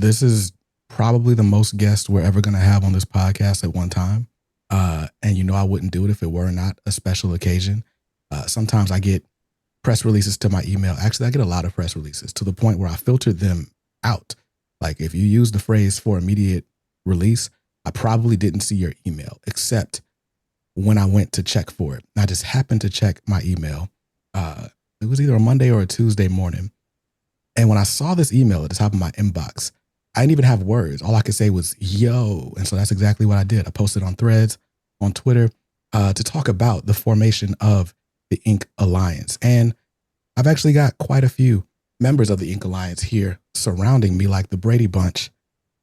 this is probably the most guests we're ever going to have on this podcast at one time. And I wouldn't do it if it were not a special occasion. Sometimes I get press releases to my email. Actually, I get a lot of press releases to the point where I filtered them out. Like if you use the phrase for immediate release, I probably didn't see your email except when I went to check for it. I just happened to check my email. It was either a Monday or a Tuesday morning. And when I saw this email at the top of my inbox, I didn't even have words. All I could say was, yo. And so that's exactly what I did. I posted on Threads, on Twitter, to talk about the formation of the Ink Alliance. And I've actually got quite a few members of the Ink Alliance here surrounding me like the Brady Bunch.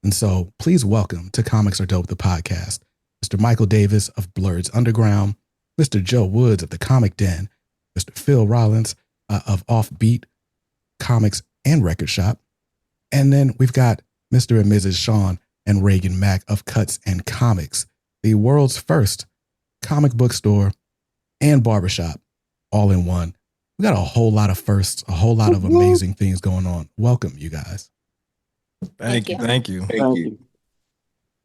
And so please welcome to Comics Are Dope, the podcast, Mr. Michael Davis of Blerds Underground, Mr. Joe Woods of the Comic Den, Mr. Phil Rollins of Offbeat Comics and Record Shop. And then we've got Mr. and Mrs. Sean and Ragan Mack of Cuts and Comics, the world's first comic book store and barbershop all in one. We got a whole lot of firsts, a whole lot of amazing things going on. Welcome, you guys. Thank you.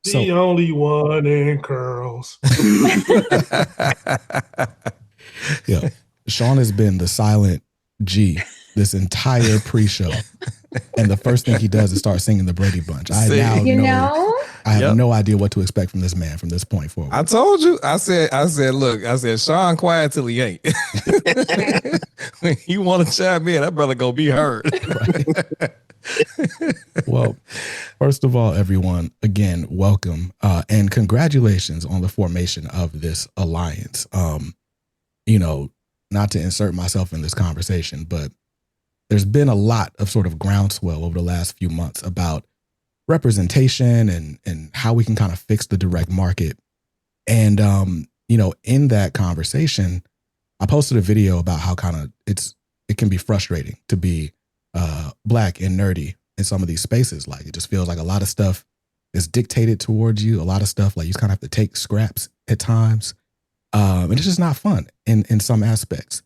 So, the only one in curls. Yeah, Sean has been the silent G this entire pre-show, and the first thing he does is start singing the Brady Bunch. I have no idea what to expect from this man from this point forward. I told you. I said, look, Sean quiet till he ain't. When you want to chime in, that brother gonna be heard. Right. Well, first of all, everyone, again, welcome and congratulations on the formation of this alliance. Not to insert myself in this conversation, but there's been a lot of sort of groundswell over the last few months about representation and how we can kind of fix the direct market. And, in that conversation, I posted a video about how kind of it can be frustrating to be Black and nerdy in some of these spaces. Like it just feels like a lot of stuff is dictated towards you. A lot of stuff like you kind of have to take scraps at times. And it's just not fun in some aspects.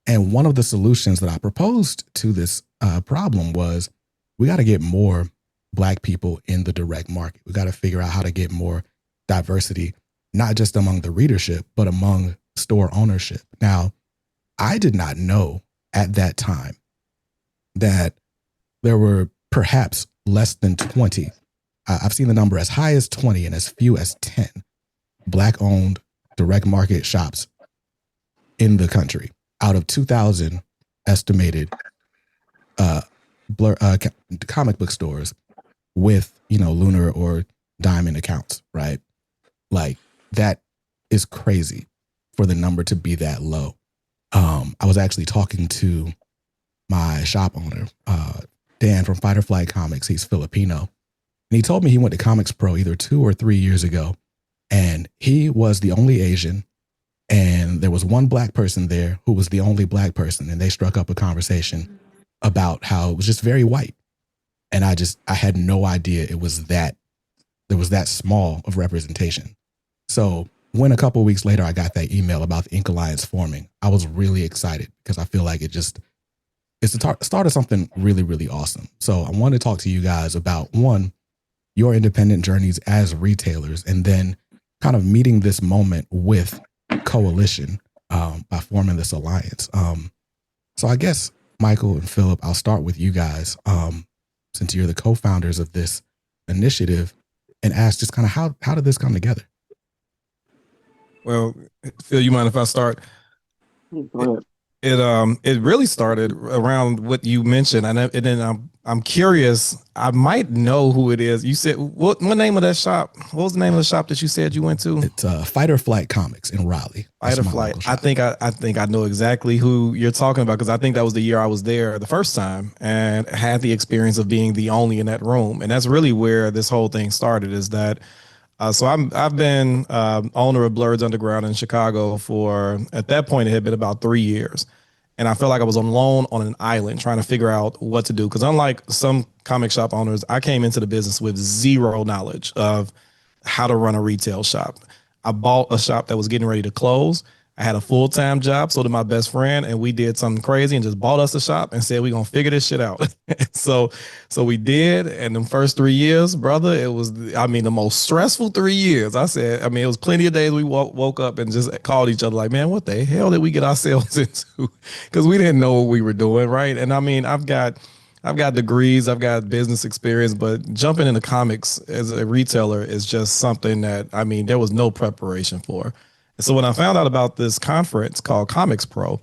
And one of the solutions that I proposed to this problem was we got to get more Black people in the direct market. We got to figure out how to get more diversity, not just among the readership, but among store ownership. Now, I did not know at that time that there were perhaps less than 20. I've seen the number as high as 20 and as few as 10 Black-owned direct market shops in the country out of 2,000 estimated comic book stores with, lunar or diamond accounts, right? Like that is crazy for the number to be that low. I was actually talking to my shop owner, Dan from Fight or Flight Comics. He's Filipino. And he told me he went to ComicsPro either 2 or 3 years ago. And he was the only Asian. And there was one Black person there who was the only Black person. And they struck up a conversation about how it was just very white. And I had no idea there was that small of representation. So when a couple of weeks later, I got that email about the Ink Alliance forming, I was really excited because I feel like it's the start of something really, really awesome. So I want to talk to you guys about, one, your independent journeys as retailers, and then kind of meeting this moment with Coalition by forming this alliance. So I guess, Michael and Philip, I'll start with you guys since you're the co-founders of this initiative, and ask just kind of how did this come together? Well, Phil, you mind if I start? Go ahead. It really started around what you mentioned, and then I'm curious. I might know who it is. You said what name of that shop? What was the name of the shop that you said you went to? It's Fight or Flight Comics in Raleigh. Fight or Flight. I think I know exactly who you're talking about, because I think that was the year I was there the first time and had the experience of being the only in that room, and that's really where this whole thing started. Is that so I've been owner of Blerds Underground in Chicago for, at that point, it had been about 3 years. And I felt like I was alone on an island trying to figure out what to do. Because unlike some comic shop owners, I came into the business with zero knowledge of how to run a retail shop. I bought a shop that was getting ready to close, I had a full-time job, so did my best friend, and we did something crazy and just bought us a shop and said we're gonna figure this shit out. so we did, and the first 3 years, brother, it was the most stressful 3 years. It was plenty of days we woke up and just called each other like, man, what the hell did we get ourselves into? Because we didn't know what we were doing, right? And I've got degrees, I've got business experience, but jumping into comics as a retailer is just something that there was no preparation for. So when I found out about this conference called ComicsPro,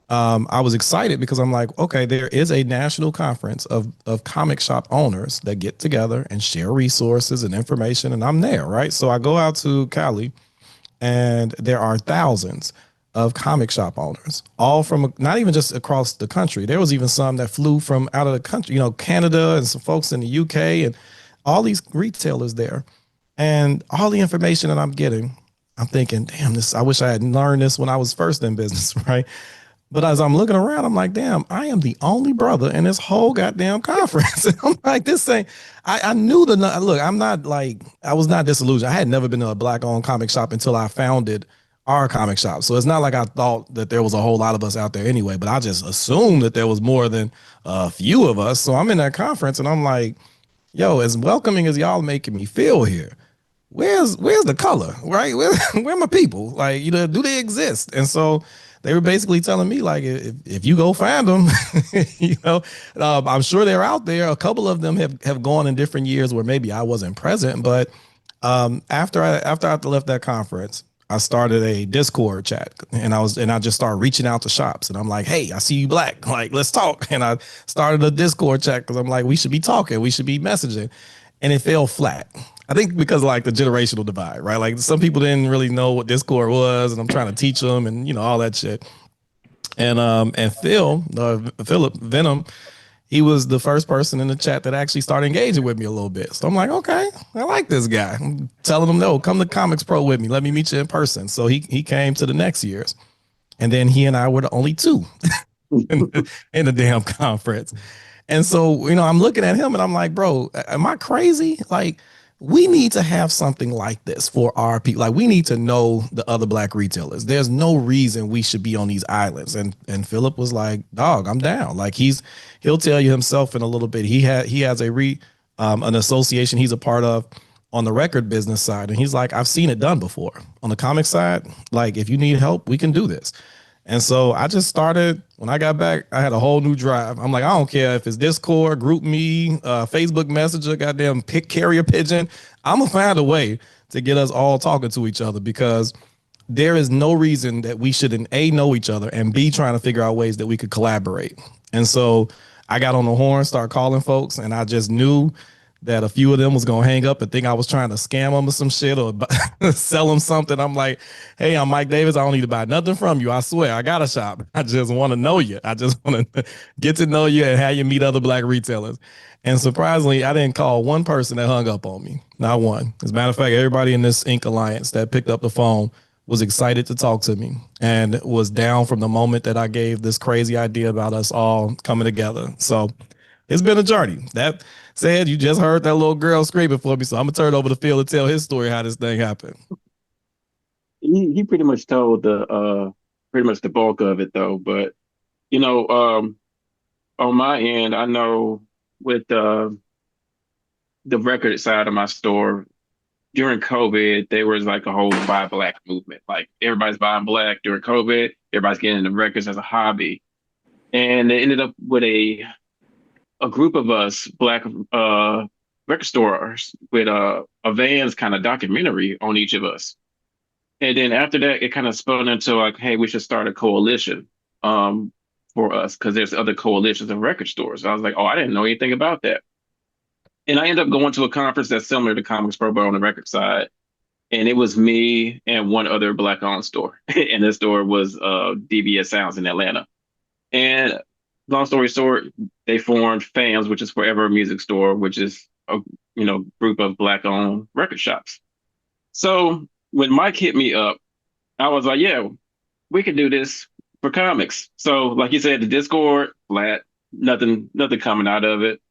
I was excited because I'm like, okay, there is a national conference of comic shop owners that get together and share resources and information, and I'm there, right? So I go out to Cali, and there are thousands of comic shop owners, all from not even just across the country. There was even some that flew from out of the country, Canada, and some folks in the UK, and all these retailers there. And all the information that I'm getting, I'm thinking, damn, I wish I had learned this when I was first in business, right? But as I'm looking around, I'm like, damn, I am the only brother in this whole goddamn conference. And I'm like, this thing, I knew look, I was not disillusioned. I had never been to a black owned comic shop until I founded our comic shop. So it's not like I thought that there was a whole lot of us out there anyway, but I just assumed that there was more than a few of us. So I'm in that conference and I'm like, yo, as welcoming as y'all making me feel here, where's the color, right? Where are my people? Like, do they exist? And so they were basically telling me, like, if you go find them, I'm sure they're out there. A couple of them have gone in different years where maybe I wasn't present, but after I left that conference, I started a Discord chat, and I just started reaching out to shops, and I'm like, hey, I see you black, like, let's talk. And I started a Discord chat because I'm like, we should be talking, we should be messaging, and it fell flat. I think because like the generational divide, right? Like some people didn't really know what Discord was, and I'm trying to teach them, and all that shit. And Philip Venom, he was the first person in the chat that actually started engaging with me a little bit. So I'm like, okay, I like this guy. I'm telling him, no, come to ComicsPro with me. Let me meet you in person. So he came to the next year's, and then he and I were the only two in the damn conference. And so, I'm looking at him and I'm like, bro, am I crazy? Like, we need to have something like this for our people. Like, we need to know the other black retailers. There's no reason we should be on these islands. And Philip was like, dog, I'm down. Like, he'll tell you himself in a little bit. He has an association he's a part of on the record business side. And he's like, I've seen it done before. On the comic side, like, if you need help, we can do this. And so I just started, when I got back, I had a whole new drive. I'm like, I don't care if it's Discord, GroupMe, Facebook Messenger, goddamn carrier pigeon. I'm going to find a way to get us all talking to each other, because there is no reason that we shouldn't A, know each other, and B, trying to figure out ways that we could collaborate. And so I got on the horn, started calling folks, and I just knew that a few of them was gonna hang up and think I was trying to scam them or some shit or sell them something. I'm like, hey, I'm Mike Davis. I don't need to buy nothing from you. I swear, I got a shop. I just want to know you. I just want to get to know you and have you meet other black retailers. And surprisingly, I didn't call one person that hung up on me. Not one. As a matter of fact, everybody in this Inc. Alliance that picked up the phone was excited to talk to me and was down from the moment that I gave this crazy idea about us all coming together. So it's been a journey. That said, you just heard that little girl screaming for me, so I'm gonna turn it over to Phil to tell his story how this thing happened. He pretty much told pretty much the bulk of it though. But on my end, I know with the record side of my store during COVID, there was like a whole buy black movement. Like everybody's buying black during COVID. Everybody's getting into records as a hobby, and they ended up with a group of us black record stores with a Vans kind of documentary on each of us. And then after that, it kind of spun into like, hey, we should start a coalition for us, because there's other coalitions of record stores. I was like, oh, I didn't know anything about that. And I ended up going to a conference that's similar to ComicsPro, but on the record side. And it was me and one other black-owned store. And this store was DBS Sounds in Atlanta. And long story short, they formed FAMS, which is Forever Music Store, which is a group of black-owned record shops. So when Mike hit me up, I was like, yeah, we could do this for comics. So like you said, the Discord, flat, nothing coming out of it.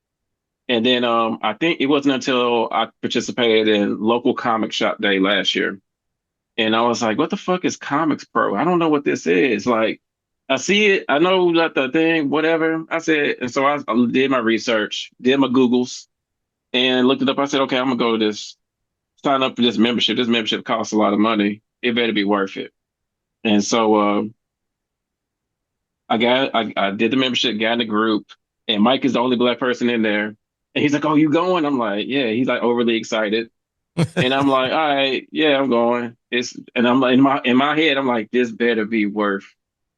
And then I think it wasn't until I participated in local comic shop day last year And I was like, what the fuck is ComicsPro? I don't know what this is. Like, I see it, I know that the thing, whatever. I said, and so I did my research, did my Googles, and looked it up. I said, okay, I'm gonna go to this, sign up for this membership. This membership costs a lot of money. It better be worth it. And so I did the membership, got in the group, and Mike is the only black person in there. And he's like, "Oh, you going?" I'm like, "Yeah." He's like overly excited, and I'm like, "All right, yeah, I'm going." And I'm like in my head, I'm like, "This better be worth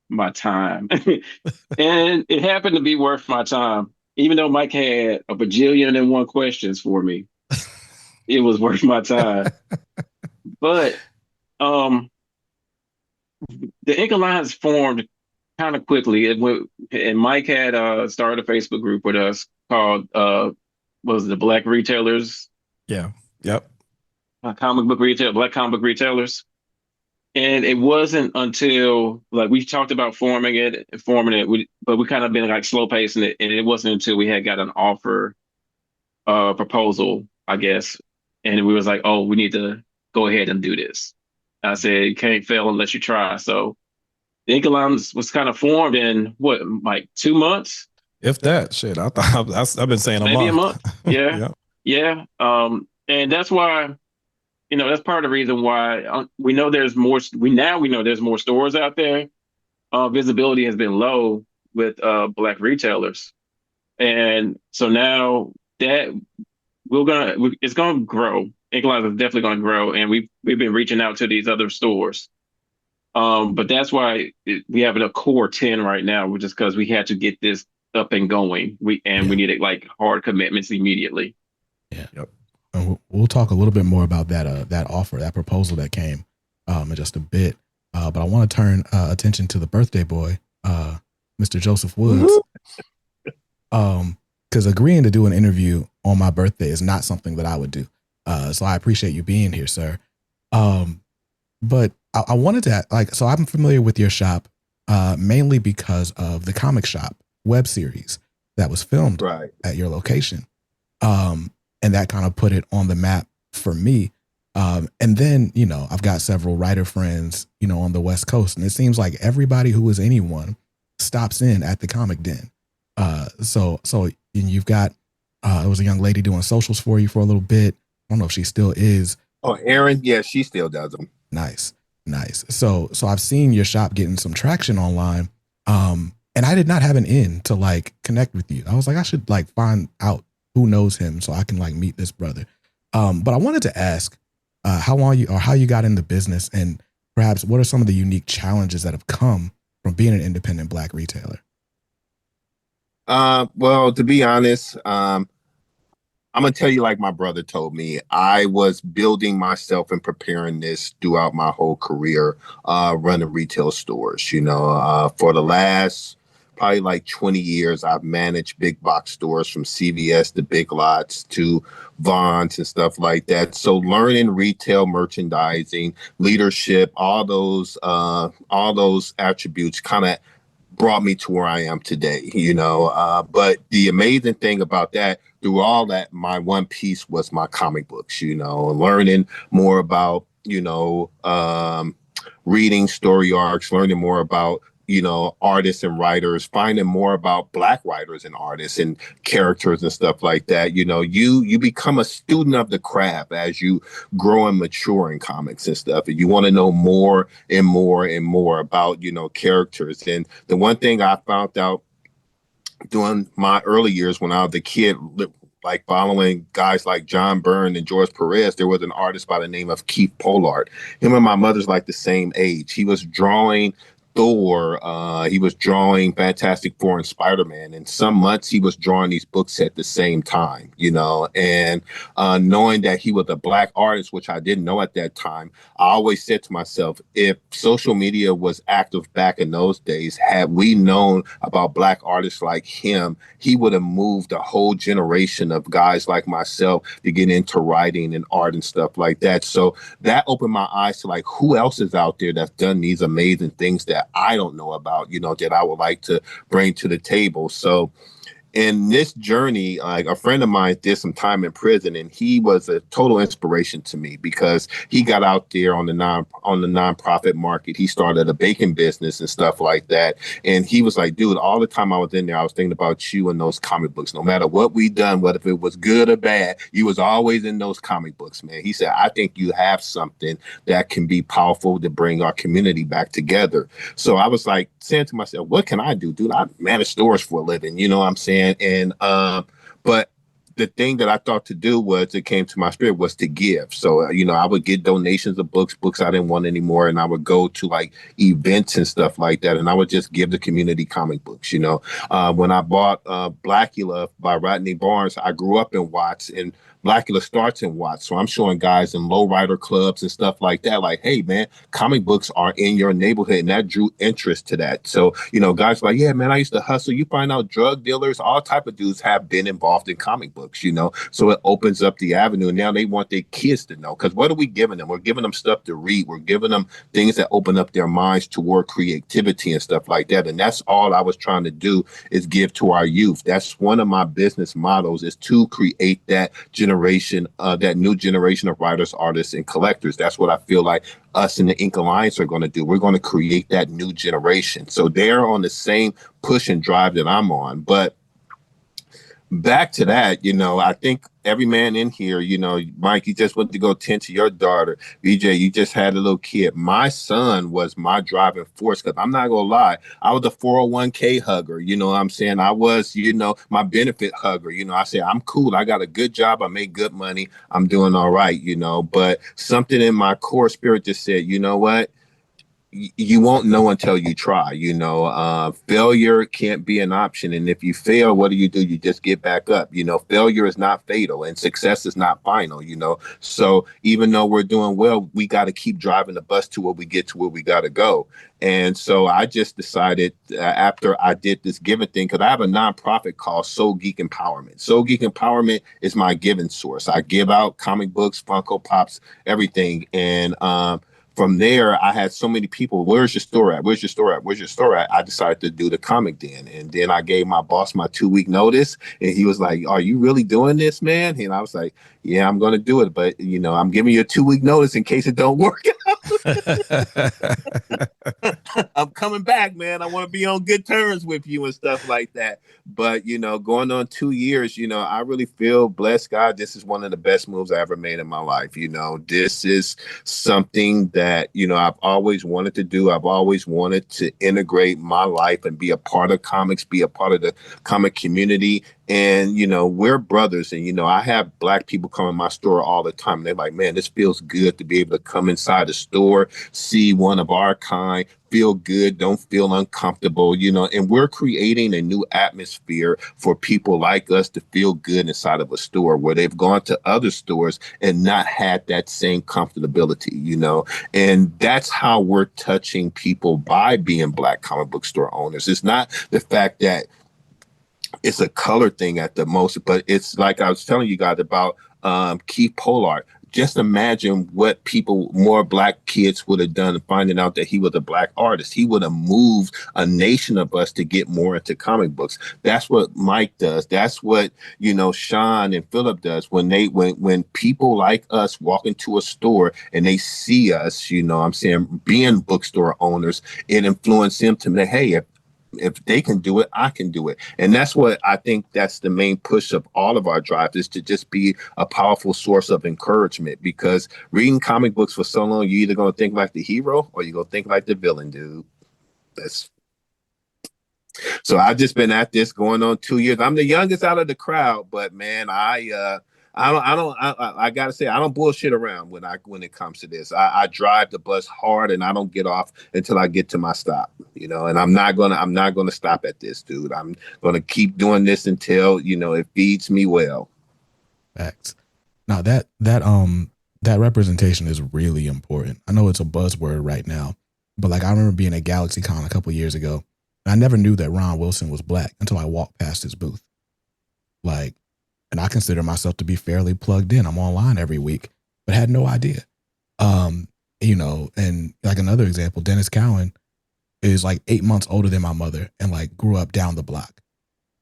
my time," and it happened to be worth my time. Even though Mike had a bajillion and one questions for me, it was worth my time. But um, the Ink Alliance formed kind of quickly. And Mike had started a Facebook group with us called was it the Black Retailers, Yeah. Yep. comic book retail, Black comic book retailers. And it wasn't until like we talked about forming it, but we kind of been like slow pacing it, and it wasn't until we had got an offer proposal, I guess, and we was like, oh, we need to go ahead and do this. I said, you can't fail unless you try. So the Ink Alliance was kind of formed in what, like 2 months, If that shit, I thought I've been saying a maybe a month. month. Yeah, Yeah. yeah. And that's why, that's part of the reason why we know there's more. We know there's more stores out there. Visibility has been low with black retailers, and so now that it's gonna grow. Ink Alliance is definitely gonna grow, and we've been reaching out to these other stores. But that's why we have a core 10 right now, which is because we had to get this up and going. We needed like hard commitments immediately. Yeah. Yep. And we'll talk a little bit more about that offer, that proposal that came in just a bit. But I want to turn attention to the birthday boy, Mr. Joseph Woods. Because agreeing to do an interview on my birthday is not something that I would do. So I appreciate you being here, sir. But I wanted to so I'm familiar with your shop mainly because of the Comic Shop web series that was filmed at your location. And that kind of put it on the map for me. And then, I've got several writer friends, on the West Coast, and it seems like everybody who is anyone stops in at the Comic Den. So you've got, it was a young lady doing socials for you for a little bit. I don't know if she still is. Oh, Erin. Yeah, she still does them. Nice. So I've seen your shop getting some traction online. And I did not have an in to like connect with you. I was like, I should like find out who knows him so I can like meet this brother. But I wanted to ask how you got in the business, and perhaps what are some of the unique challenges that have come from being an independent black retailer? Well, to be honest, I'm gonna tell you like my brother told me. I was building myself and preparing this throughout my whole career, running retail stores. For the last probably like 20 years, I've managed big box stores from CVS to Big Lots to Vons and stuff like that. So learning retail merchandising, leadership, all those attributes kind of brought me to where I am today, but the amazing thing about that, through all that, my one piece was my comic books, learning more about, reading story arcs, learning more about, artists and writers, finding more about black writers and artists and characters and stuff like that. You become a student of the craft as you grow and mature in comics and stuff. And you want to know more and more and more about, characters. And the one thing I found out during my early years when I was a kid, like following guys like John Byrne and George Perez, there was an artist by the name of Keith Pollard. Him and my mother's like the same age. He was drawing Thor, he was drawing Fantastic Four and Spider-Man, and some months he was drawing these books at the same time, and knowing that he was a black artist, which I didn't know at that time, I always said to myself, if social media was active back in those days, had we known about black artists like him, he would have moved a whole generation of guys like myself to get into writing and art and stuff like that. So that opened my eyes to like who else is out there that's done these amazing things that I don't know about, that I would like to bring to the table. So in this journey, like a friend of mine did some time in prison, and he was a total inspiration to me because he got out there on the nonprofit market. He started a baking business and stuff like that. And he was like, dude, all the time I was in there, I was thinking about you and those comic books. No matter what we done, whether if it was good or bad, you was always in those comic books, man. He said, I think you have something that can be powerful to bring our community back together. So I was like saying to myself, what can I do? Dude, I manage stores for a living, you know what I'm saying? And but the thing that I thought to do was, it came to my spirit, was to give. So I would get donations of books I didn't want anymore, and I would go to like events and stuff like that, and I would just give the community comic books. When I bought Blackula by Rodney Barnes, I grew up in Watts, and Blackula starts in Watts. So I'm showing guys in lowrider clubs and stuff like that, like, hey, man, comic books are in your neighborhood. And that drew interest to that. So, guys were like, yeah, man, I used to hustle. You find out drug dealers, all type of dudes have been involved in comic books, So it opens up the avenue. And now they want their kids to know. Because what are we giving them? We're giving them stuff to read. We're giving them things that open up their minds toward creativity and stuff like that. And that's all I was trying to do, is give to our youth. That's one of my business models, is to create that that new generation of writers, artists, and collectors. That's what I feel like us in the Ink Alliance are going to do. We're going to create that new generation. So they're on the same push and drive that I'm on. But back to that, I think every man in here, Mike, you just went to go tend to your daughter. BJ, you just had a little kid. My son was my driving force, because I'm not going to lie, I was a 401k hugger. You know what I'm saying? I was, my benefit hugger. I said, I'm cool. I got a good job. I make good money. I'm doing all right, but something in my core spirit just said, you know what? You won't know until you try. Failure can't be an option. And if you fail, what do? You just get back up. Failure is not fatal, and success is not final. So even though we're doing well, we got to keep driving the bus to where we get to where we got to go. And so I just decided, after I did this giving thing, because I have a nonprofit called Soul Geek Empowerment. Soul Geek Empowerment is my giving source. I give out comic books, Funko Pops, everything. And from there, I had so many people, where's your store at? Where's your store at? Where's your store at? I decided to do the comic den. And then I gave my boss my 2-week notice. And he was like, are you really doing this, man? And I was like, yeah, I'm going to do it. But, I'm giving you a 2-week notice in case it don't work out. I'm coming back, man. I want to be on good terms with you and stuff like that. But, going on 2 years, I really feel blessed. God, this is one of the best moves I ever made in my life. This is something that, I've always wanted to do. I've always wanted to integrate my life and be a part of comics, be a part of the comic community. And, we're brothers. And, I have Black people come in my store all the time. And they're like, man, this feels good to be able to come inside the store, see one of our kind, feel good, don't feel uncomfortable, and we're creating a new atmosphere for people like us to feel good inside of a store where they've gone to other stores and not had that same comfortability, and that's how we're touching people by being Black comic book store owners. It's not the fact that it's a color thing at the most, but it's like I was telling you guys about Keith Pollard. Just imagine what more Black kids would have done finding out that he was a Black artist. He would have moved a nation of us to get more into comic books. That's what Mike does. That's what, Sean and Phillip does. When people like us walk into a store and they see us, being bookstore owners, it influences them to say, hey, if they can do it, I can do it. And that's what I think, that's the main push of all of our drive, is to just be a powerful source of encouragement. Because reading comic books for so long, you're either going to think like the hero or you're going to think like the villain, dude. So I've just been at this going on 2 years. I'm the youngest out of the crowd, but man, I gotta say, I don't bullshit around when it comes to this. I drive the bus hard, and I don't get off until I get to my stop, and I'm not gonna stop at this, dude. I'm gonna keep doing this until, it feeds me well. Facts. Now that representation is really important. I know it's a buzzword right now, but like, I remember being at GalaxyCon a couple of years ago, and I never knew that Ron Wilson was Black until I walked past his booth. And I consider myself to be fairly plugged in. I'm online every week, but had no idea. And like another example, Dennis Cowan is like 8 months older than my mother and like grew up down the block.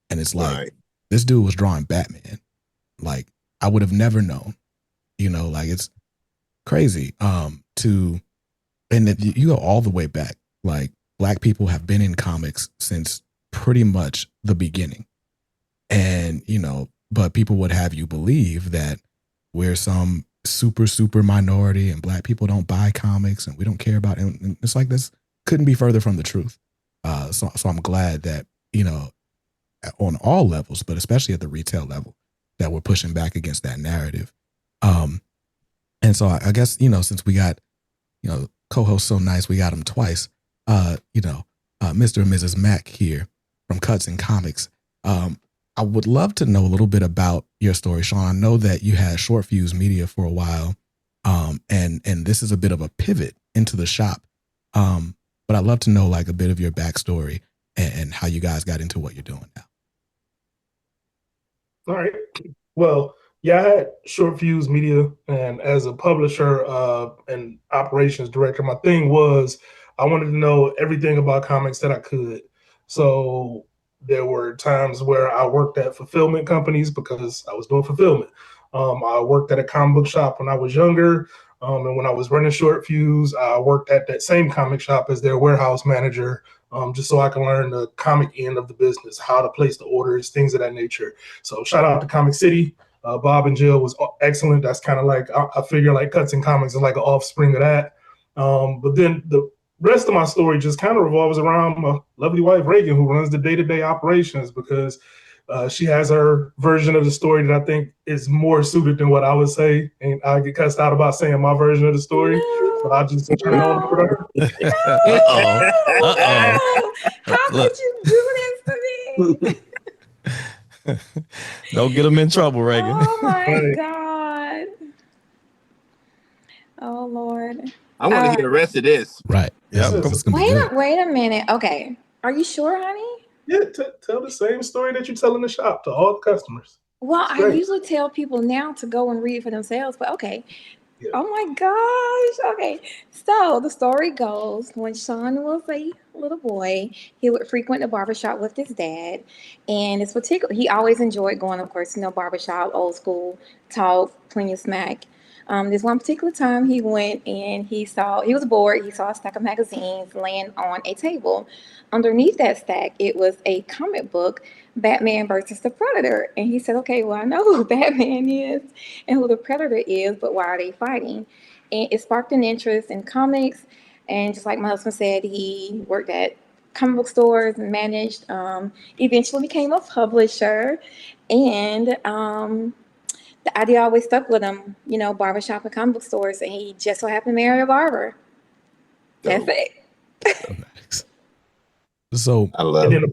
And it's like, right. this dude was drawing Batman. Like, I would have never known, you know, like it's crazy. And that you go all the way back. Like, Black people have been in comics since pretty much the beginning. And, you know, but people would have you believe that we're some super minority and Black people don't buy comics and we don't care about it. And it's like, this couldn't be further from the truth. So I'm glad that, you know, on all levels, but especially at the retail level, that we're pushing back against that narrative. And so I guess, you know, since we got, you know, co-host so nice, we got him twice, you know, Mr. and Mrs. Mack here from Cuts and Comics. I would love to know a little bit about your story, Sean. I know that you had Short Fuse Media for a while, and this is a bit of a pivot into the shop. But I'd love to know like a bit of your backstory and how you guys got into what you're doing now. All right. Well, yeah, I had Short Fuse Media, and as a publisher and operations director, my thing was I wanted to know everything about comics that I could. So there were times where I worked at fulfillment companies because I was doing fulfillment. I worked at a comic book shop when I was younger. And when I was running Short Fuse, I worked at that same comic shop as their warehouse manager, just so I can learn the comic end of the business, how to place the orders, things of that nature. So shout out to Comic City. Bob and Jill was excellent. That's kind of like, I figure like Cuts and Comics is like an offspring of that. But then the rest of my story just kind of revolves around my lovely wife, Ragan, who runs the day-to-day operations, because she has her version of the story that I think is more suited than what I would say. And I get cussed out about saying my version of the story. So I just turn it on for her. How could you do this to me? Don't get them in trouble, Ragan. Oh my God. Oh Lord. I want to hear the rest of this. Right. Yeah. Wait a minute. Okay. Are you sure, honey? Yeah, tell the same story that you tell in the shop to all the customers. Well, I usually tell people now to go and read it for themselves, but okay. Yeah. Oh my gosh. Okay. So the story goes, when Sean was a little boy, he would frequent the barbershop with his dad. And it's particular, he always enjoyed going, of course, barbershop, old school, talk, plenty of smack. This one particular time he went and he was bored. He saw a stack of magazines laying on a table. Underneath that stack, it was a comic book, Batman versus the Predator. And he said, okay, well, I know who Batman is and who the Predator is, but why are they fighting? And it sparked an interest in comics. And just like my husband said, he worked at comic book stores and managed, eventually became a publisher. And the idea always stuck with him, barbershop and comic book stores. And he just so happened to marry a barber. That's it. So I love and then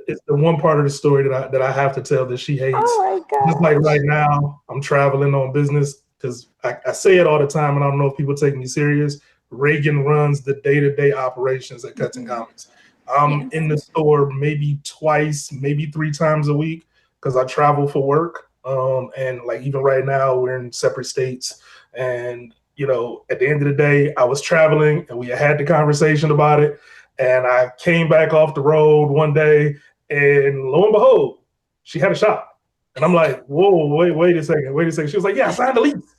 it's the one part of the story that I have to tell that she hates. Oh my God. Just like right now, I'm traveling on business because I say it all the time, and I don't know if people take me serious. Ragan runs the day-to-day operations at Cuts and Comics. I'm in the store maybe twice, maybe 3 times a week because I travel for work. And like even right now, we're in separate states. And, at the end of the day, I was traveling and we had the conversation about it. And I came back off the road one day, and lo and behold, she had a shop. And I'm like, whoa, wait a second. She was like, yeah, I signed the lease.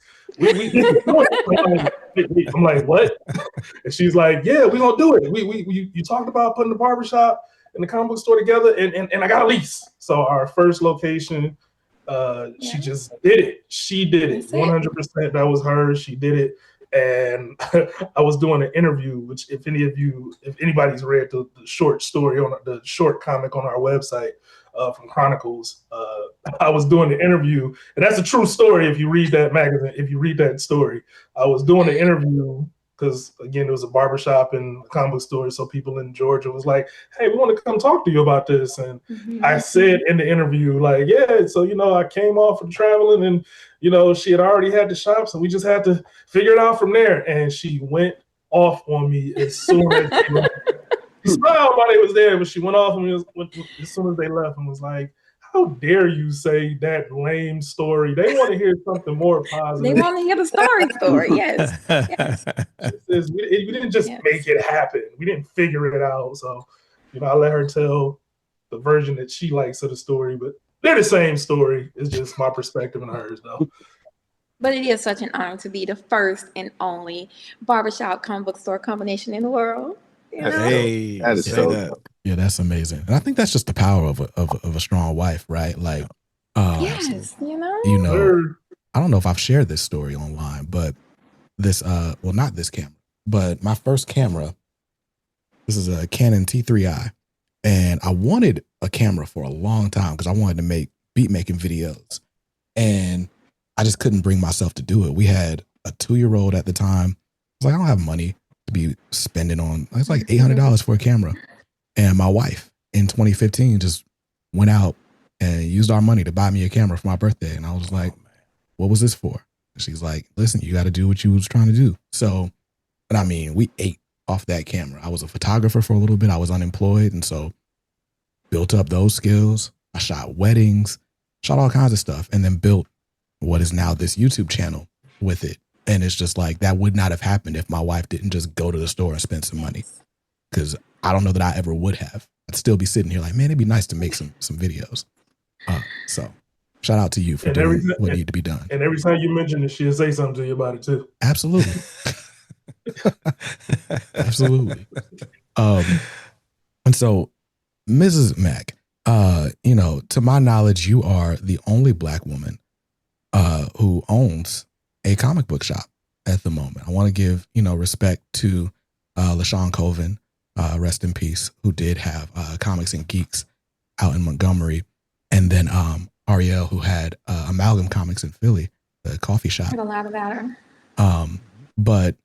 I'm like, what? And she's like, yeah, we're gonna do it. You talked about putting the barbershop and the comic book store together, and I got a lease. So our first location, she just did it. She did it 100%. That was her. She did it. And I was doing an interview, which if anybody's read the short story on the short comic on our website from Chronicles, I was doing the interview, and that's a true story. If you read that magazine, if you read that story, I was doing the interview because again, it was a barbershop and a comic book store. So people in Georgia was like, hey, we want to come talk to you about this. And I said in the interview, like, yeah, so, I came off from traveling and, she had already had the shop. So we just had to figure it out from there. And she went off on me as soon as she smiled while they was there, but she went off on me as soon as they left and was like, how dare you say that lame story? They want to hear something more positive. They want to hear the story. Yes. We didn't just make it happen. We didn't figure it out. So, I let her tell the version that she likes of the story. But they're the same story. It's just my perspective and hers, though. But it is such an honor to be the first and only barbershop comic book store combination in the world. You know? Hey, That is say so that. dope. Yeah, that's amazing. And I think that's just the power of a strong wife, right? Like, Yes, you know? Sure. I don't know if I've shared this story online, but this, well, not this camera, but my first camera, this is a Canon T3i. And I wanted a camera for a long time because I wanted to make beat making videos. And I just couldn't bring myself to do it. We had a 2-year-old at the time. I was like, I don't have money to be spending on, it's like $800 for a camera. And my wife in 2015 just went out and used our money to buy me a camera for my birthday. And I was like, what was this for? And she's like, listen, you got to do what you was trying to do. So, but I mean, we ate off that camera. I was a photographer for a little bit. I was unemployed. And so built up those skills. I shot weddings, shot all kinds of stuff, and then built what is now this YouTube channel with it. And it's just like, that would not have happened if my wife didn't just go to the store and spend some money. Because I don't know that I ever would have. I'd still be sitting here like, man, it'd be nice to make some videos. So shout out to you for doing what needed to be done. And every time you mention it, she'll say something to you about it too. Absolutely. Absolutely. And so, Mrs. Mack, you know, to my knowledge, you are the only Black woman who owns a comic book shop at the moment. I want to give, you know, respect to LaShawn Colvin, rest in peace, who did have Comics and Geeks out in Montgomery. And then Ariel, who had Amalgam Comics in Philly, the coffee shop. Heard a lot about her. But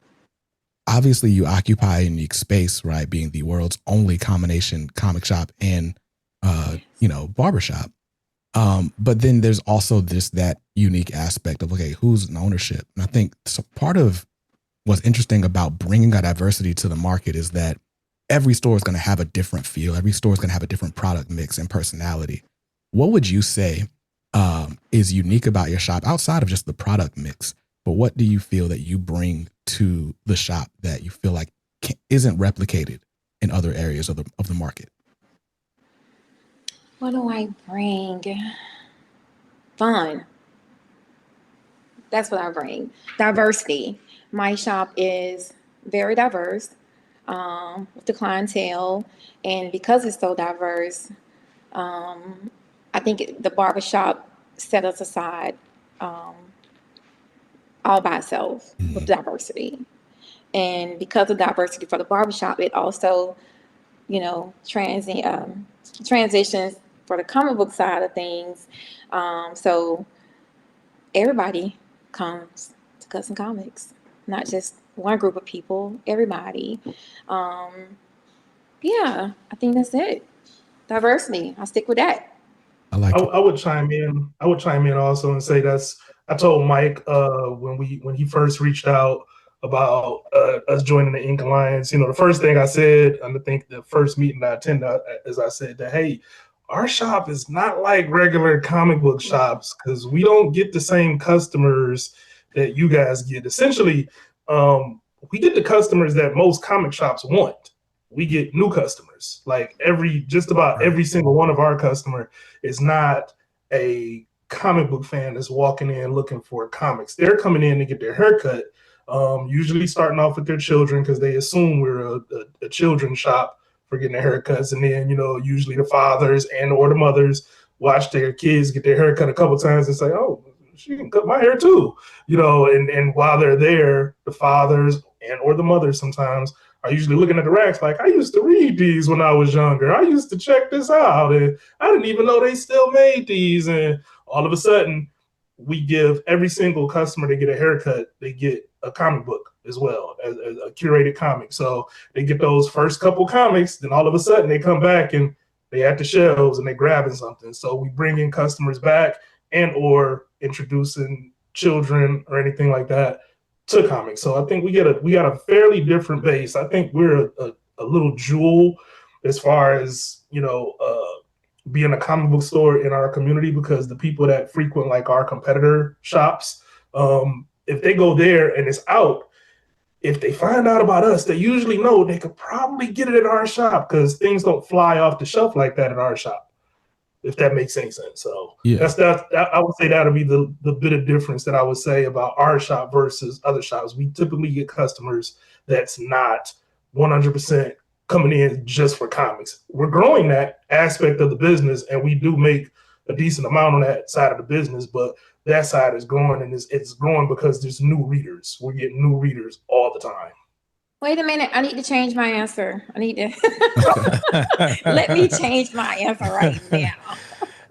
obviously you occupy a unique space, right? Being the world's only combination comic shop and, you know, barbershop. But then there's also that unique aspect of, okay, who's in ownership? And I think part of what's interesting about bringing a diversity to the market is that every store is going to have a different feel. Every store is going to have a different product mix and personality. What would you say is unique about your shop outside of just the product mix? But what do you feel that you bring to the shop that you feel like isn't replicated in other areas of the market? What do I bring? Fun. That's what I bring. Diversity. My shop is very diverse with the clientele. And because it's so diverse, I think the barbershop set us aside all by itself with diversity. And because of diversity for the barbershop, it also, you know, transitions for the comic book side of things. So everybody comes to Custom Comics, not just one group of people, everybody. Yeah, I think that's it. Diversity. I'll stick with that. I would chime in. I would chime in also and say I told Mike when he first reached out about us joining the Ink Alliance. You know, the first thing I said, and I think the first meeting I attended, is I said that, hey, our shop is not like regular comic book shops because we don't get the same customers that you guys get. Essentially, we get the customers that most comic shops want. We get new customers. Like just about every single one of our customer is not a comic book fan that's walking in looking for comics. They're coming in to get their haircut, usually starting off with their children because they assume we're a children's shop for getting their haircuts. And then, you know, usually the fathers and or the mothers watch their kids get their haircut a couple times and say, oh, she can cut my hair too. You know, and while they're there, the fathers and or the mothers sometimes are usually looking at the racks like, I used to read these when I was younger. I used to check this out. And I didn't even know they still made these. And all of a sudden, we give every single customer they get a haircut, they get a comic book as well, as a curated comic. So they get those first couple comics, then all of a sudden they come back and they at the shelves and they're grabbing something. So we bring in customers back and or introducing children or anything like that to comics. So I think we got a fairly different base. I think we're a little jewel as far as, you know, being a comic book store in our community, because the people that frequent like our competitor shops, if they go there and it's out, if they find out about us, they usually know they could probably get it at our shop because things don't fly off the shelf like that at our shop. if that makes any sense. So Yeah. that I would say that'll be the bit of difference that I would say about our shop versus other shops. We typically get customers that's not 100% coming in just for comics. We're growing that aspect of the business, and we do make a decent amount on that side of the business, but that side is growing, and it's growing because there's new readers. We're getting new readers all the time. Wait a minute. I need to change my answer. I need to let me change my answer right now.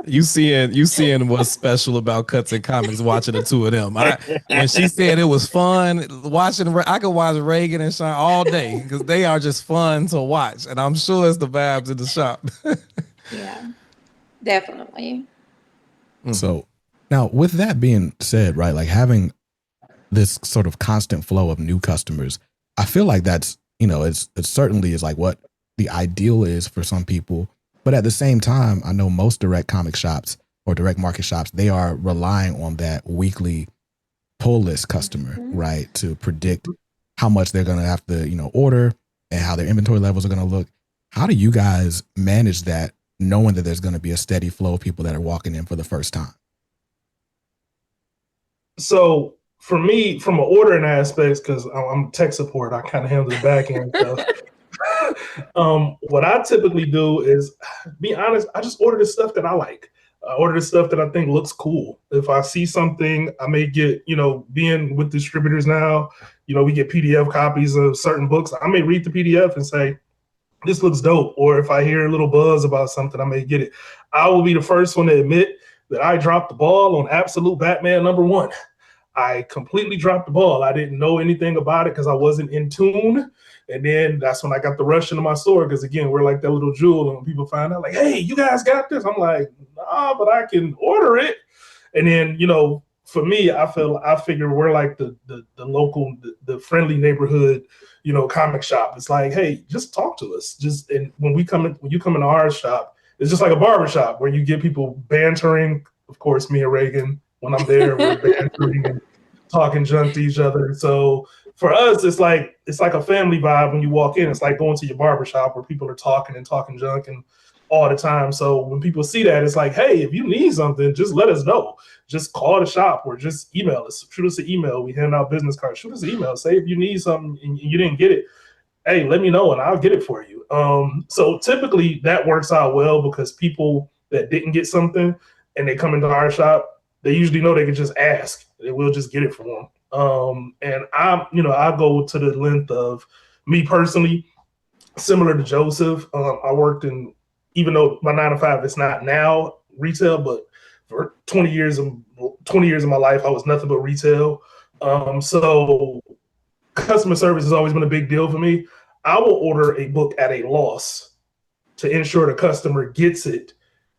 You seeing what's special about Cuts and Comics watching the two of them. When she said it was fun watching, I could watch Ragan and Sean all day because they are just fun to watch, and I'm sure it's the vibes in the shop. Yeah, definitely. So now with that being said, right, like having this sort of constant flow of new customers, I feel like that's, it certainly is like what the ideal is for some people. But at the same time, I know most direct comic shops or direct market shops, they are relying on that weekly pull list customer, right, to predict how much they're going to have to, order and how their inventory levels are going to look. How do you guys manage that, knowing that there's going to be a steady flow of people that are walking in for the first time? So for me, from an ordering aspect, because I'm tech support, I kind of handle the back end stuff. What I typically do is, be honest, I just order the stuff that I like. I order the stuff that I think looks cool. If I see something, I may get, being with distributors now, we get PDF copies of certain books. I may read the PDF and say, this looks dope. Or if I hear a little buzz about something, I may get it. I will be the first one to admit that I dropped the ball on Absolute Batman #1. I completely dropped the ball. I didn't know anything about it because I wasn't in tune. And then that's when I got the rush into my store because, again, we're like that little jewel. And when people find out, like, hey, you guys got this? I'm like, nah, but I can order it. And then, for me, I figure we're like the local, the friendly neighborhood, comic shop. It's like, hey, just talk to us. And when you come into our shop, it's just like a barber shop where you get people bantering. Of course, me and Ragan, when I'm there, we're bantering and talking junk to each other. So for us, it's like a family vibe when you walk in. It's like going to your barbershop where people are talking junk and all the time. So when people see that, it's like, hey, if you need something, just let us know. Just call the shop or just email us. Shoot us an email. We hand out business cards. Shoot us an email. Say if you need something and you didn't get it, hey, let me know and I'll get it for you. So typically that works out well because people that didn't get something and they come into our shop, they usually know they can just ask. We'll just get it for them. And I go to the length of, me personally, similar to Joseph. I worked in, even though my 9 to 5 is not now retail, but for 20 years of my life, I was nothing but retail. So customer service has always been a big deal for me. I will order a book at a loss to ensure the customer gets it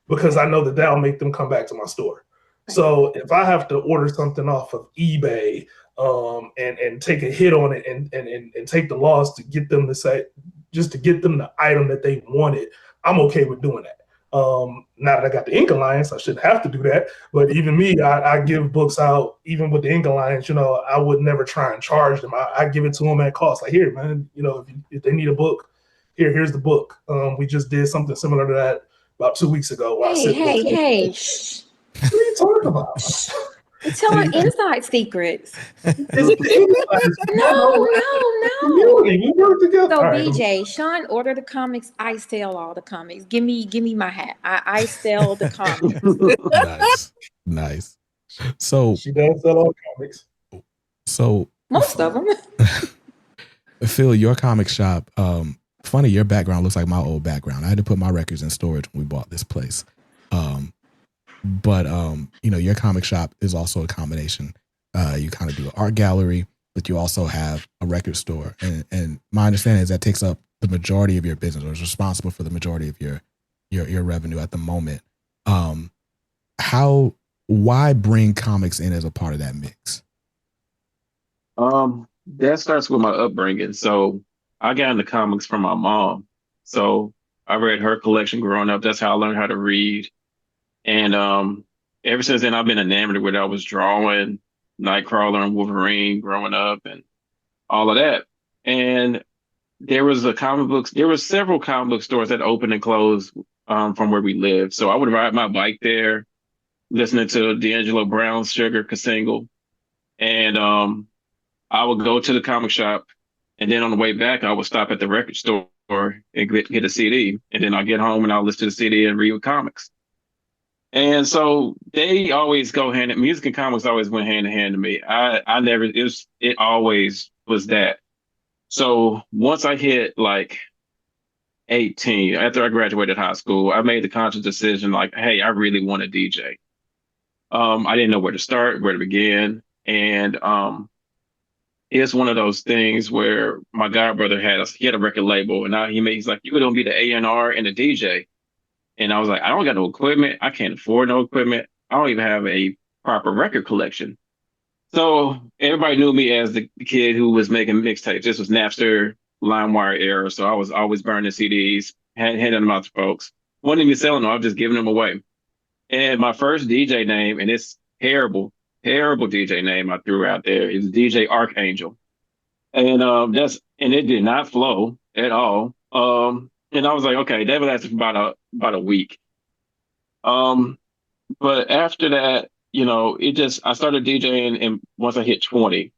because I know that that'll make them come back to my store. So if I have to order something off of eBay and take a hit on it and take the loss to get them to say, just to get them the item that they wanted, I'm okay with doing that. Now that I got the Ink Alliance, I shouldn't have to do that. But even me, I give books out, even with the Ink Alliance, I would never try and charge them. I give it to them at cost. Like, here, man, if they need a book, here's the book. We just did something similar to that about 2 weeks ago. Hey. What are you talking about? You're telling inside secrets. No. We work together. So BJ, Sean ordered the comics. I sell all the comics. Give me my hat. I sell the comics. Nice. So she does sell all the comics. So most of them. Phil, your comic shop. Funny, your background looks like my old background. I had to put my records in storage when we bought this place. But your comic shop is also a combination. You kind of do an art gallery, but you also have a record store. And my understanding is that takes up the majority of your business, or is responsible for the majority of your revenue at the moment. Why bring comics in as a part of that mix? That starts with my upbringing. So I got into comics from my mom. So I read her collection growing up. That's how I learned how to read. And ever since then, I've been enamored with it. I was drawing Nightcrawler and Wolverine growing up and all of that. And there were several comic book stores that opened and closed from where we lived. So I would ride my bike there, listening to D'Angelo Brown's Sugar single. And I would go to the comic shop. And then on the way back, I would stop at the record store and get a CD. And then I'll get home and I'll listen to the CD and read comics. And so they always go music and comics always went hand in hand to me. I never, it always was that. So once I hit like 18, after I graduated high school, I made the conscious decision like, hey, I really want to DJ. I didn't know where to start, where to begin. And it's one of those things where my godbrother he had a record label, and now he's like, you're gonna be the A&R and the DJ. And I was like, I don't got no equipment. I can't afford no equipment. I don't even have a proper record collection. So everybody knew me as the kid who was making mixtapes. This was Napster, LimeWire era. So I was always burning CDs, handing them out to folks. Wasn't even selling them. I was just giving them away. And my first DJ name, and it's terrible DJ name I threw out there, is DJ Archangel. And it did not flow at all. And I was like, okay, that lasted for about a week. But after that, I started DJing, and once I hit 20,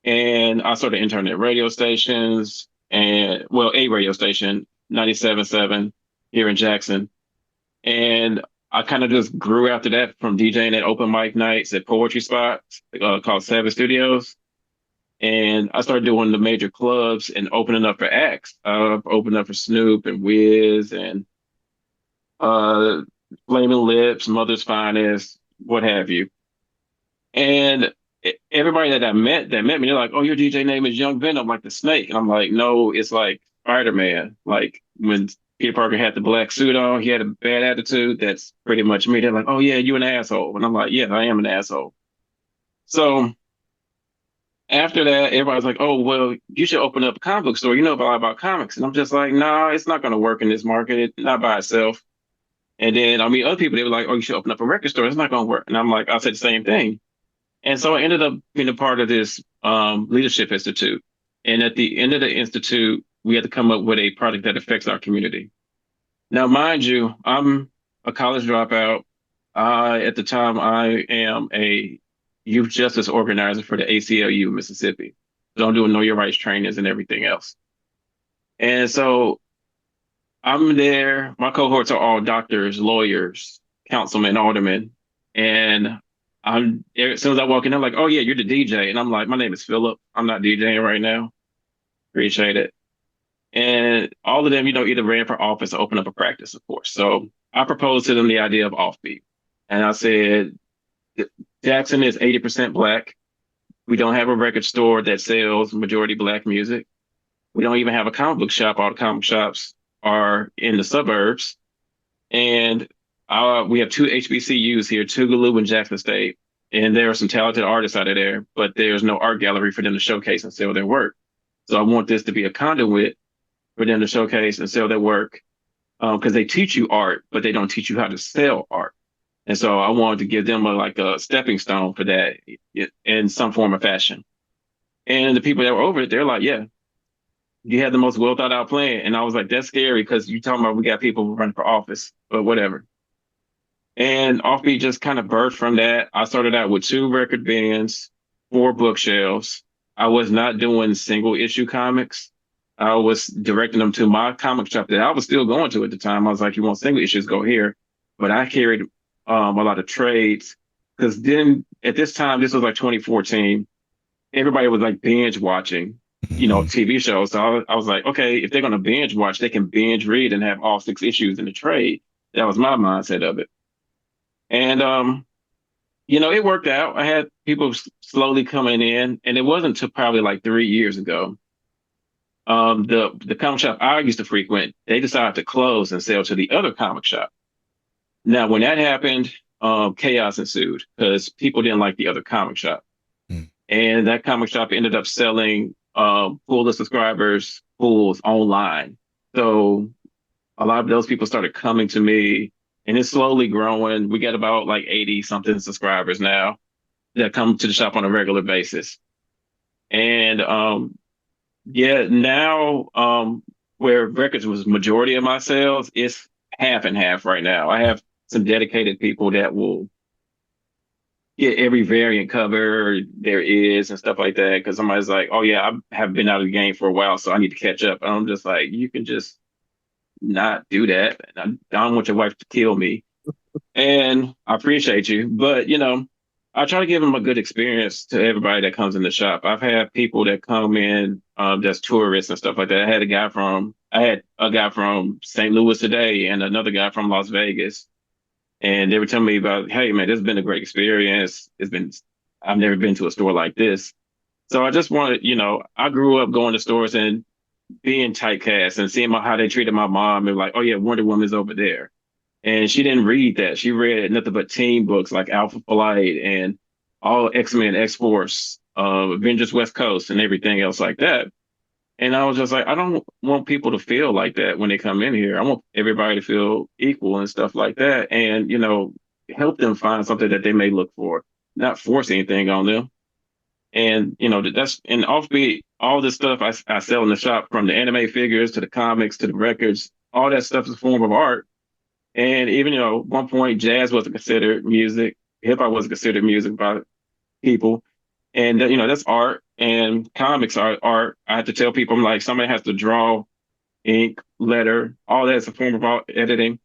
and I started internet radio stations, a radio station, 97.7 here in Jackson. And I kind of just grew after that from DJing at open mic nights at poetry spots called Savage Studios. And I started doing the major clubs and opening up for acts. Opened up for Snoop and Wiz and Flaming Lips, Mother's Finest, what have you. And everybody that met me, they're like, oh, your DJ name is Young Venom, like the snake. And I'm like, no, it's like Spider-Man. Like when Peter Parker had the black suit on, he had a bad attitude. That's pretty much me. They're like, oh, yeah, you an asshole. And I'm like, yeah, I am an asshole. So after that, everybody's like, oh, well, you should open up a comic book store. You know a lot about comics. And I'm just like, no, it's not going to work in this market. Not by itself. And then I mean, other people, they were like, oh, you should open up a record store. It's not going to work. And I'm like, I said the same thing. And so I ended up being a part of this Leadership Institute. And at the end of the Institute, we had to come up with a product that affects our community. Now, mind you, I'm a college dropout. At the time, I am a youth justice organizer for the ACLU Mississippi. So I'm doing Know Your Rights trainings and everything else. And so I'm there. My cohorts are all doctors, lawyers, councilmen, aldermen. And as soon as I walk in, I'm like, oh, yeah, you're the DJ. And I'm like, my name is Phillip. I'm not DJing right now. Appreciate it. And all of them, either ran for office or opened up a practice, of course. So I proposed to them the idea of Offbeat. And I said, Jackson is 80% Black. We don't have a record store that sells majority Black music. We don't even have a comic book shop. All the comic shops are in the suburbs. And we have 2 HBCUs here, Tougaloo and Jackson State. And there are some talented artists out of there, but there's no art gallery for them to showcase and sell their work. So I want this to be a conduit for them to showcase and sell their work, because they teach you art, but they don't teach you how to sell art. And so I wanted to give them a stepping stone for that in some form or fashion. And the people that were over it, they're like, yeah, you had the most well thought out plan. And I was like, that's scary because you're talking about we got people running for office, but whatever. And Offbeat just kind of birthed from that. I started out with 2 record bins, 4 bookshelves. I was not doing single issue comics. I was directing them to my comic shop that I was still going to at the time. I was like, you want single issues, go here. But I carried a lot of trades, because then at this time, this was like 2014, everybody was like binge watching, TV shows. So I was like, okay, if they're going to binge watch, they can binge read and have all 6 issues in the trade. That was my mindset of it. And, it worked out. I had people slowly coming in, and it wasn't until probably like 3 years ago. The comic shop I used to frequent, they decided to close and sell to the other comic shop. Now, when that happened, chaos ensued because people didn't like the other comic shop. And that comic shop ended up selling full of subscribers, pools online. So a lot of those people started coming to me, and it's slowly growing. We get about like 80 something subscribers now that come to the shop on a regular basis. And now where records was majority of my sales, it's half and half right now. I have some dedicated people that will get every variant cover there is and stuff like that. Because somebody's like, "Oh yeah, I have been out of the game for a while, so I need to catch up." And I'm just like, you can just not do that. I don't want your wife to kill me. And I appreciate you, but I try to give them a good experience to everybody that comes in the shop. I've had people that come in, that's tourists and stuff like that. I had a guy from St. Louis today and another guy from Las Vegas, and they were telling me about, hey man, this has been a great experience. I've never been to a store like this. So I just wanted, I grew up going to stores and being typecast and seeing how they treated my mom and like, oh yeah, Wonder Woman's over there. And she didn't read that. She read nothing but teen books like Alpha Flight and all X-Men, X-Force, Avengers West Coast and everything else like that. And I was just like, I don't want people to feel like that when they come in here. I want everybody to feel equal and stuff like that. And, help them find something that they may look for, not force anything on them. And, that's in Offbeat, all this stuff I sell in the shop, from the anime figures to the comics to the records, all that stuff is a form of art. And even, at one point, jazz wasn't considered music. Hip hop wasn't considered music by people. And, that's art, and comics are art. I have to tell people, I'm like, somebody has to draw, ink, letter, all that's a form of art, editing.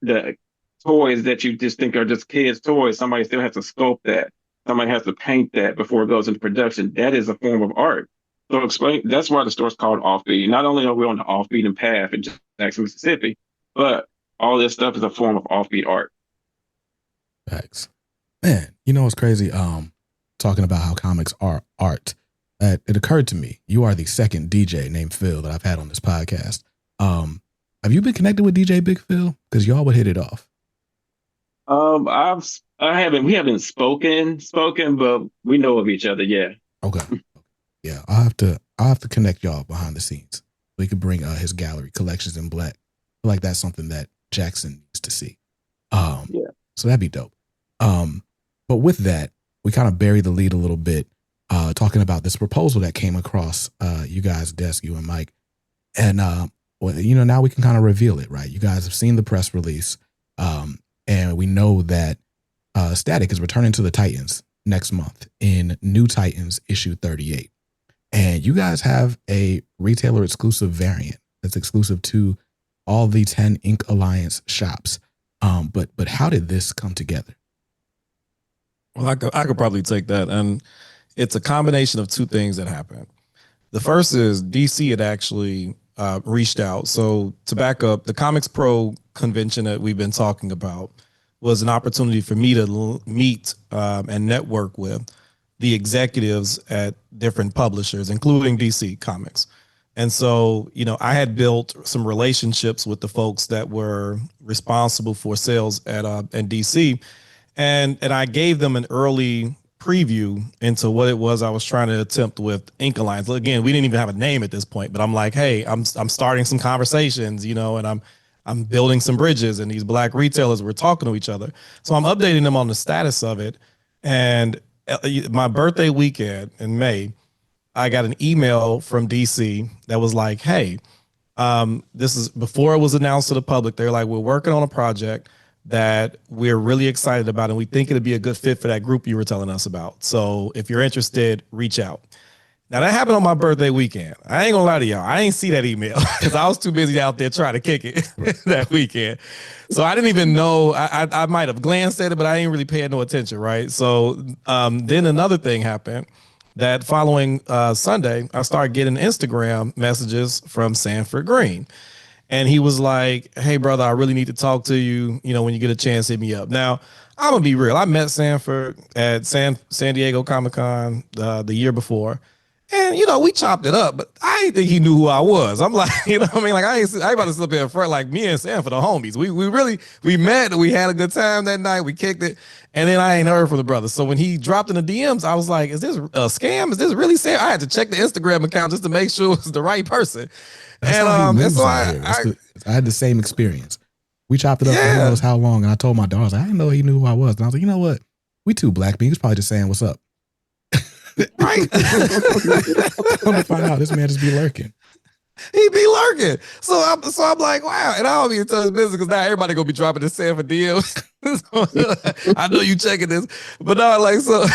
The toys that you just think are just kids' toys, somebody still has to sculpt that. Somebody has to paint that before it goes into production. That is a form of art. So that's why the store's called Offbeat. Not only are we on the offbeaten path in Jackson, Mississippi, but all this stuff is a form of offbeat art. Thanks. Man, what's crazy? Talking about how comics are art. It occurred to me, you are the second DJ named Phil that I've had on this podcast. Have you been connected with DJ Big Phil? Because y'all would hit it off. We haven't spoken, but we know of each other. Yeah. Okay. Yeah. I'll have to connect y'all behind the scenes. We could bring his gallery collections in black. I feel like that's something that Jackson needs to see. Yeah. So that'd be dope. But with that, we kind of bury the lead a little bit, talking about this proposal that came across you guys' desk, you and Mike. And, now we can kind of reveal it, right? You guys have seen the press release, and we know that Static is returning to the Titans next month in New Titans issue 38. And you guys have a retailer exclusive variant that's exclusive to all the 10 Ink Alliance shops. But how did this come together? Well, I could probably take that. And it's a combination of two things that happened. The first is DC had actually reached out. So to back up, the ComicsPro convention that we've been talking about was an opportunity for me to meet and network with the executives at different publishers, including DC Comics. And so, I had built some relationships with the folks that were responsible for sales at DC. And I gave them an early preview into what it was I was trying to attempt with Ink Alliance. Again, we didn't even have a name at this point, but I'm like, hey, I'm starting some conversations, and I'm building some bridges, and these black retailers were talking to each other. So I'm updating them on the status of it. And my birthday weekend in May, I got an email from DC that was like, hey, this is before it was announced to the public. They're like, we're working on a project that we're really excited about, and we think it'd be a good fit for that group you were telling us about. So if you're interested, reach out. Now that happened on my birthday weekend. I ain't gonna lie to y'all, I ain't see that email because I was too busy out there trying to kick it that weekend. So I didn't even know. I might have glanced at it, but I ain't really paying no attention, right? So then another thing happened. That following Sunday, I started getting Instagram messages from Sanford Greene. And he was like, hey, brother, I really need to talk to you. When you get a chance, hit me up. Now, I'm going to be real. I met Sanford at San Diego Comic-Con the year before. And, we chopped it up, but I didn't think he knew who I was. I'm like, what I mean? Like, I ain't about to sit up in front like me and Sanford are homies. We met, we had a good time that night. We kicked it. And then I ain't heard from the brother. So when he dropped in the DMs, I was like, is this a scam? Is this really Sam? I had to check the Instagram account just to make sure it's the right person. And so I had the same experience. We chopped it up for who knows how long, and I told my daughter, I was like, I didn't know he knew who I was. And I was like, you know what? We two black beings, probably just saying what's up. Right? Come to find out, this man just be lurking. He be lurking. So I'm like, wow. And I don't even tell his business because now everybody gonna be dropping this Sanford DMs. I know you checking this, but no, like so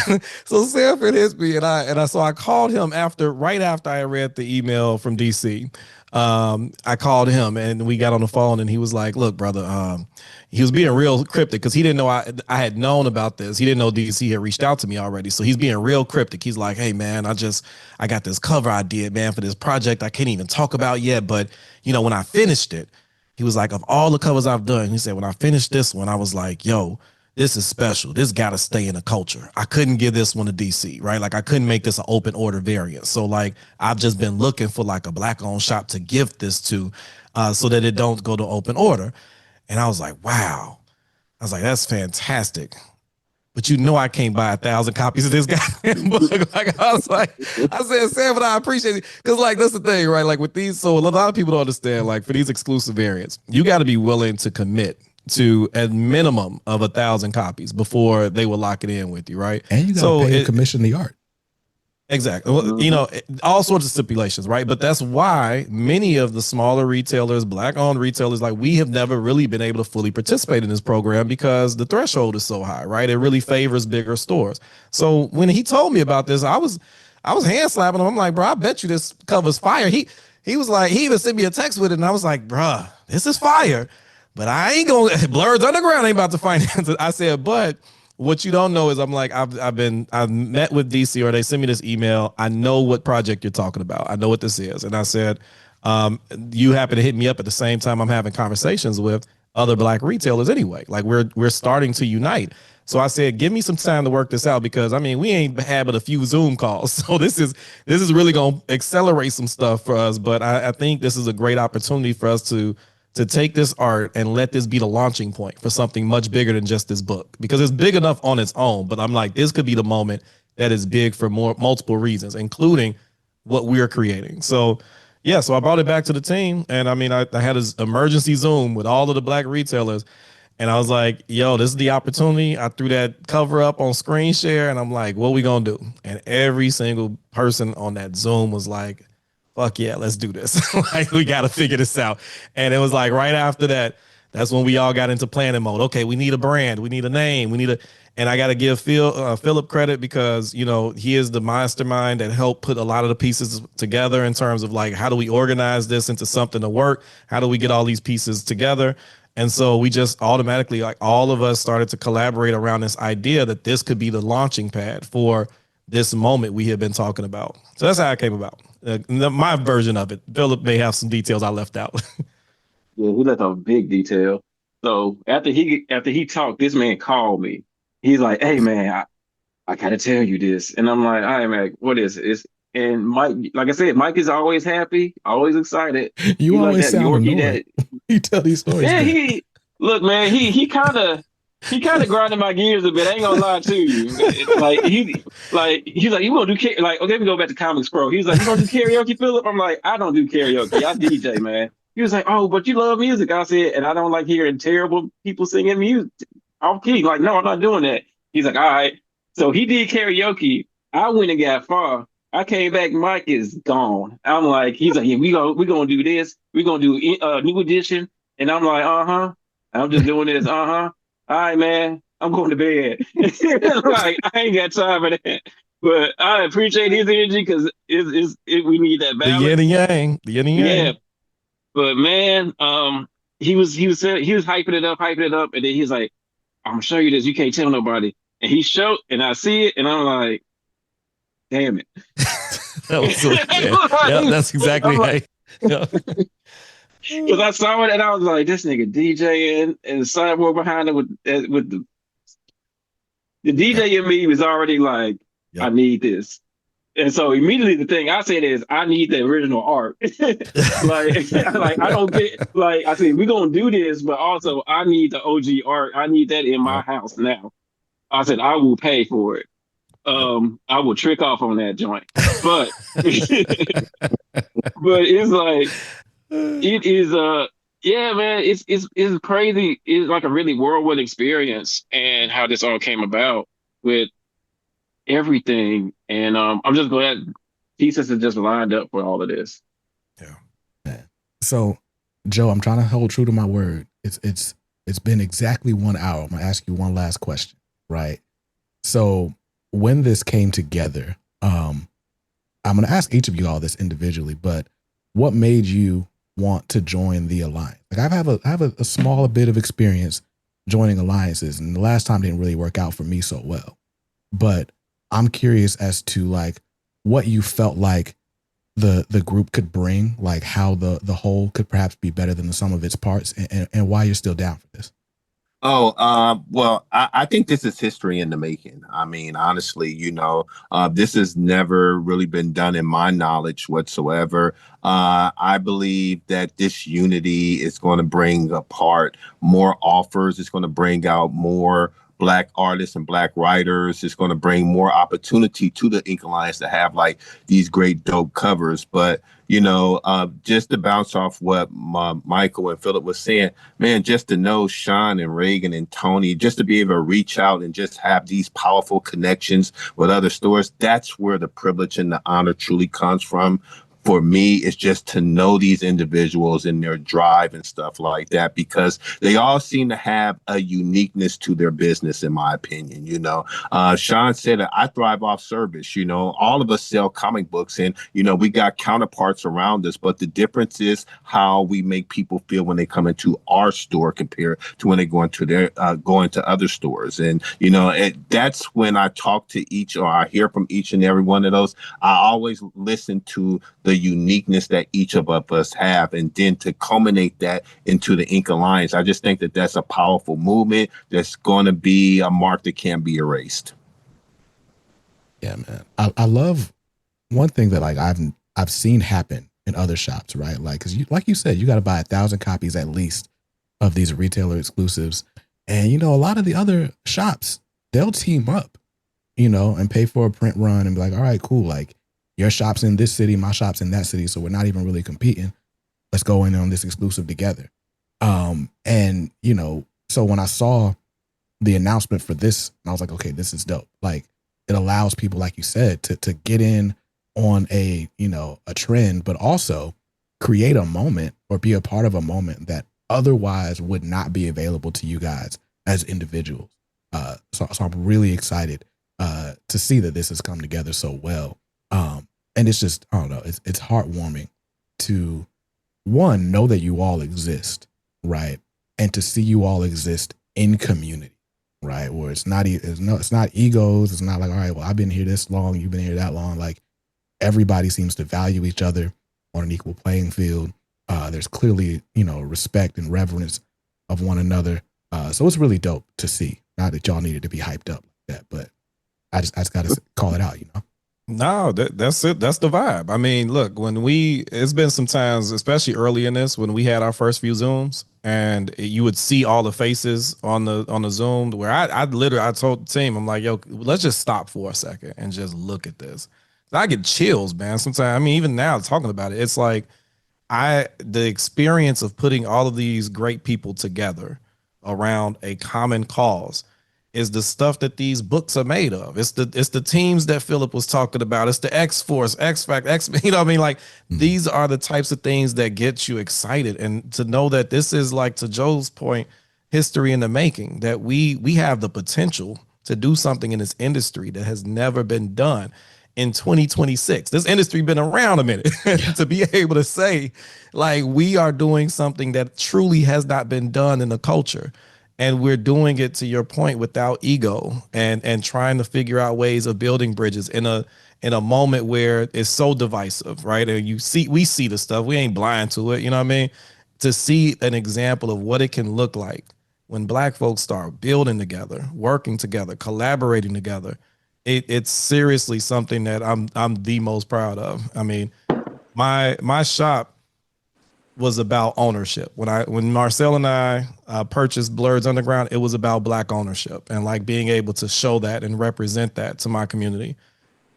Sanford hits me, and I called him right after I read the email from DC. I called him and we got on the phone, and he was like, "Look, brother, he was being real cryptic because he didn't know I had known about this. He didn't know DC had reached out to me already. So he's being real cryptic. He's like, hey man, I got this cover idea, man, for this project I can't even talk about yet. But when I finished it, he was like, of all the covers I've done, he said, when I finished this one, I was like, yo, this is special. This got to stay in the culture. I couldn't give this one to DC, right? Like I couldn't make this an open order variant. So like I've just been looking for like a black owned shop to gift this to, so that it don't go to open order. And I was like, wow. I was like, that's fantastic. But I can't buy 1,000 copies of this goddamn book. Like I said, Sanford, I appreciate it. Because like that's the thing, right? Like with these, so a lot of people don't understand, like for these exclusive variants, you got to be willing to commit to a minimum of 1,000 copies before they will lock it in with you, right? And you got to pay to commission the art. Exactly. Well, all sorts of stipulations, right? But that's why many of the smaller retailers, black-owned retailers, like we have never really been able to fully participate in this program because the threshold is so high, right? It really favors bigger stores. So when he told me about this, I was hand slapping him. I'm like, bro, I bet you this cover's fire. He was like, he even sent me a text with it, and I was like, bro, this is fire. But I ain't gonna Blerds Underground ain't about to finance it. I said, but what you don't know is I'm like, I've met with DC, or they send me this email. I know what project you're talking about. I know what this is. And I said, you happen to hit me up at the same time I'm having conversations with other black retailers anyway. Like we're starting to unite. So I said, give me some time to work this out because we ain't had but a few Zoom calls. So this is really gonna accelerate some stuff for us. But I think this is a great opportunity for us to take this art and let this be the launching point for something much bigger than just this book, because it's big enough on its own. But I'm like, this could be the moment that is big for multiple reasons, including what we're creating. So yeah, so I brought it back to the team, and I had this emergency Zoom with all of the black retailers, and I was like, yo, this is the opportunity. I threw that cover up on screen share, and I'm like, what we gonna do? And every single person on that Zoom was like, fuck yeah, let's do this. Like we got to figure this out. And it was like right after that, that's when we all got into planning mode. Okay, we need a brand, we need a name, and I got to give Philip credit because he is the mastermind that helped put a lot of the pieces together in terms of like, how do we organize this into something to work? How do we get all these pieces together? And so we just automatically, like all of us started to collaborate around this idea that this could be the launching pad for this moment we have been talking about. So that's how it came about. My version of it. Philip may have some details I left out. Yeah, he left off a big detail. So after he talked, this man called me. He's like, "Hey man, I gotta tell you this," and I'm like, "All right, man, what is it?" And Mike, like I said, Mike is always happy, always excited. You He's always like that sound Yorkie annoyed. that. You tell these stories. Yeah, man. look, man, he kind of grinded my gears a bit. I ain't gonna lie to you. He's like, you gonna do like, okay, we go back to ComicsPro. He's like, you gonna do karaoke, Philip? I'm like, I don't do karaoke. I DJ, man. He was like, oh, but you love music. I said, and I don't like hearing terrible people singing music off key. Like, no, I'm not doing that. He's like, all right. So he did karaoke. I went and got far. I came back. Mike is gone. I'm like, he's like, yeah, we gonna do this. We're gonna do new edition. And I'm like, uh-huh. I'm just doing this, uh-huh. All right, man. I'm going to bed. Like, I ain't got time for that. But I appreciate his energy because we need that balance. The yin and yang. The yin and yang. Yeah. But man, he was hyping it up, and then he's like, I'm gonna show you this. You can't tell nobody. And he showed, and I see it, and I'm like, damn it. That was so yeah, that's exactly right. Yeah. Because I saw it and I was like, this nigga DJing and the sideboard behind it with the DJ in me was already like, I need this. And so immediately the thing I said is, I need the original art. like I don't get, like I said, we're gonna do this, but also I need the OG art. I need that in my house now. I said, I will pay for it. I will trick off on that joint. But but it's like, it is yeah, man, it's crazy. It's like a really whirlwind experience, and how this all came about with everything. And I'm just glad pieces have just lined up for all of this. Yeah. So, Joe, I'm trying to hold true to my word. It's been exactly 1 hour. I'm gonna ask you one last question, right? So, when this came together, I'm gonna ask each of you all this individually, but what made you want to join the alliance? Like, I have a small bit of experience joining alliances, and the last time didn't really work out for me so well. But I'm curious as to like what you felt like the group could bring, like how the whole could perhaps be better than the sum of its parts, and why you're still down for this. Oh, well, I think this is history in the making. I mean, honestly, this has never really been done in my knowledge whatsoever. I believe that this unity is going to bring apart more offers. It's going to bring out more Black artists and Black writers. It's going to bring more opportunity to the Ink Alliance to have like these great dope covers. But just to bounce off what Michael and Phillip was saying, man, just to know Sean and Ragan and Tony, just to be able to reach out and just have these powerful connections with other stores, that's where the privilege and the honor truly comes from. For me, it's just to know these individuals and their drive and stuff like that, because they all seem to have a uniqueness to their business, in my opinion. Sean said that I thrive off service. All of us sell comic books, and we got counterparts around us, but the difference is how we make people feel when they come into our store compared to when they go into other stores. And that's when I talk to each, or I hear from each and every one of those. I always listen to the uniqueness that each of us have, and then to culminate that into the Ink Alliance. I just think that that's a powerful movement that's going to be a mark that can't be erased. Yeah, man. I love one thing that like I've seen happen in other shops, right? Like, because like you said, you got to buy 1,000 copies at least of these retailer exclusives, and a lot of the other shops, they'll team up, and pay for a print run and be like, all right, cool, like your shop's in this city, my shop's in that city, so we're not even really competing. Let's go in on this exclusive together. And so when I saw the announcement for this, I was like, okay, this is dope. Like, it allows people, like you said, to get in on a trend, but also create a moment or be a part of a moment that otherwise would not be available to you guys as individuals. So I'm really excited to see that this has come together so well. And it's just, I don't know, it's heartwarming to, one, know that you all exist, right? And to see you all exist in community, right? Where it's not egos. It's not like, all right, well, I've been here this long, you've been here that long. Like, everybody seems to value each other on an equal playing field. There's clearly, respect and reverence of one another. So it's really dope to see. Not that y'all needed to be hyped up like that, but I just got to call it out, No, that's it. That's the vibe. I mean, look, it's been some times, especially early in this, when we had our first few Zooms, and you would see all the faces on the Zoom, where I told the team, I'm like, yo, let's just stop for a second and just look at this. I get chills, man. Sometimes, I mean, even now talking about it, it's like the experience of putting all of these great people together around a common cause is the stuff that these books are made of. It's the teams that Phillip was talking about. It's the X-Force, X-Factor, what I mean? Like, these are the types of things that get you excited. And to know that this is, like, to Joe's point, history in the making, that we have the potential to do something in this industry that has never been done in 2026. This industry been around a minute. To be able to say, like, we are doing something that truly has not been done in the culture. And we're doing it, to your point, without ego and trying to figure out ways of building bridges in a moment where it's so divisive, right? And we see the stuff, we ain't blind to it, you know what I mean? To see an example of what it can look like when Black folks start building together, working together, collaborating together, it's seriously something that I'm the most proud of. I mean, my shop was about ownership. When Marcel and I purchased Blerds Underground, it was about Black ownership and like being able to show that and represent that to my community.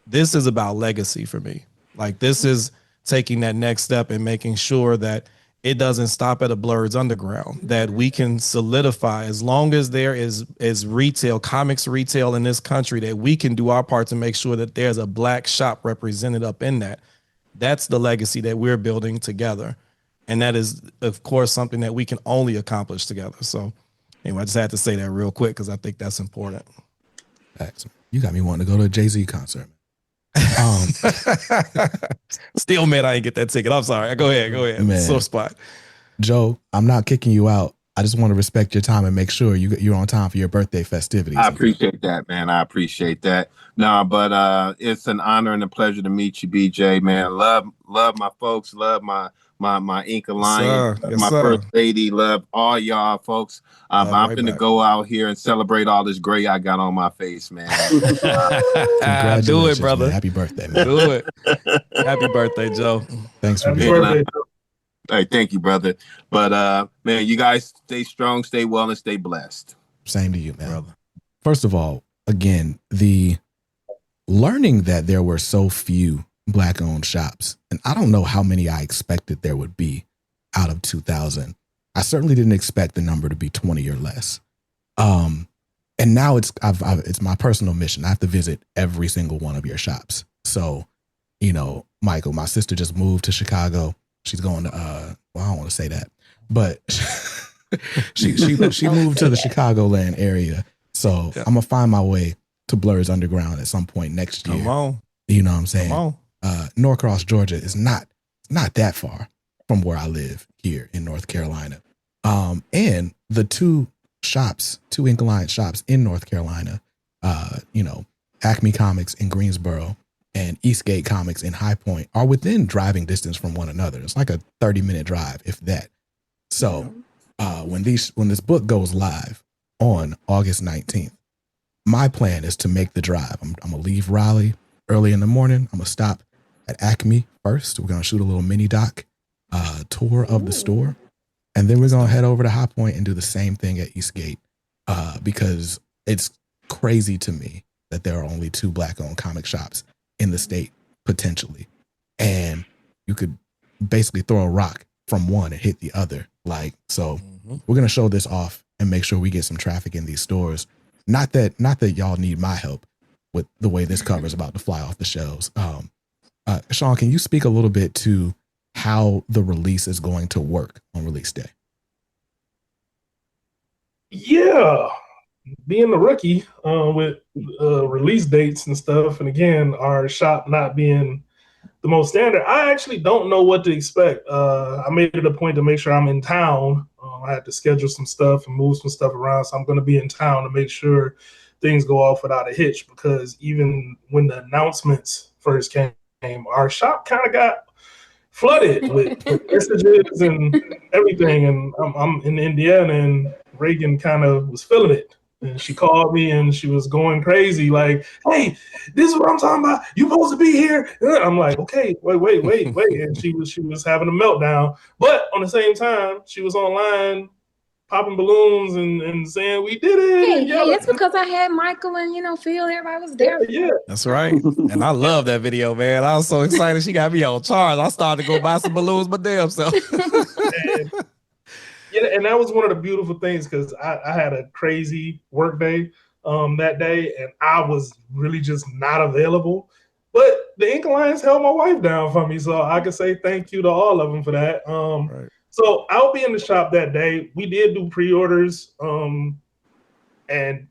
This is about legacy for me. Like, this is taking that next step and making sure that it doesn't stop at a Blerds Underground, that we can solidify, as long as there is retail, comics retail in this country, that we can do our part to make sure that there's a Black shop represented up in that. That's the legacy that we're building together. And that is, of course, something that we can only accomplish together. So anyway, I just had to say that real quick because I think that's important. Excellent. You got me wanting to go to a Jay-Z concert. Still mad I didn't get that ticket. I'm sorry. Go ahead. Man. So spot. Joe, I'm not kicking you out. I just want to respect your time and make sure you're on time for your birthday festivities. I appreciate that, man. I appreciate that. No, but it's an honor and a pleasure to meet you, BJ, man. Love my folks. Love my Ink Alliance, my first lady. Love all y'all folks. I'm going to go out here and celebrate all this gray I got on my face, man. Congratulations, do it, brother. Man. Happy birthday, man. Do it. Happy birthday, Joe. Thanks for being here. Hey, thank you, brother. But man, you guys stay strong, stay well, and stay blessed. Same to you, man. Brother. First of all, again, the learning that there were so few Black-owned shops, and I don't know how many I expected there would be out of 2000. I certainly didn't expect the number to be 20 or less. And now it's my personal mission. I have to visit every single one of your shops. So, Michael, my sister just moved to Chicago. She's going to I don't want to say that, but she moved to the Chicagoland area. So I'm gonna find my way to Blerds Underground at some point next year. Come on. You know what I'm saying? Norcross, Georgia is not that far from where I live here in North Carolina. And the two Ink Alliance shops in North Carolina, Acme Comics in Greensboro and Eastgate Comics in High Point are within driving distance from one another. It's like a 30-minute drive, if that. So when this book goes live on August 19th, my plan is to make the drive. I'm going to leave Raleigh early in the morning. I'm going to stop at Acme first. We're going to shoot a little mini doc tour of the store. And then we're going to head over to High Point and do the same thing at Eastgate because it's crazy to me that there are only 2 Black-owned comic shops in the state, potentially. And you could basically throw a rock from one and hit the other. We're going to show this off and make sure we get some traffic in these stores. Not that y'all need my help with the way this cover is about to fly off the shelves. Sean, can you speak a little bit to how the release is going to work on release day? Yeah. Being the rookie with release dates and stuff, and again, our shop not being the most standard, I actually don't know what to expect. I made it a point to make sure I'm in town. I had to schedule some stuff and move some stuff around, so I'm going to be in town to make sure things go off without a hitch, because even when the announcements first came, our shop kind of got flooded with messages and everything, and I'm in Indiana, and Ragan kind of was feeling it. And she called me and she was going crazy, like, hey, this is what I'm talking about. You supposed to be here. And I'm like, okay, wait. And she was having a meltdown. But on the same time, she was online popping balloons and saying, we did it. Hey, that's because I had Michael and, Phil, everybody was there. Yeah. That's right. And I love that video, man. I was so excited. She got me on charge. I started to go buy some balloons my damn self. Yeah, and that was one of the beautiful things, because I had a crazy work day that day, and I was really just not available. But the Ink Alliance held my wife down for me, so I can say thank you to all of them for that. Right. So I'll be in the shop that day. We did do pre-orders, and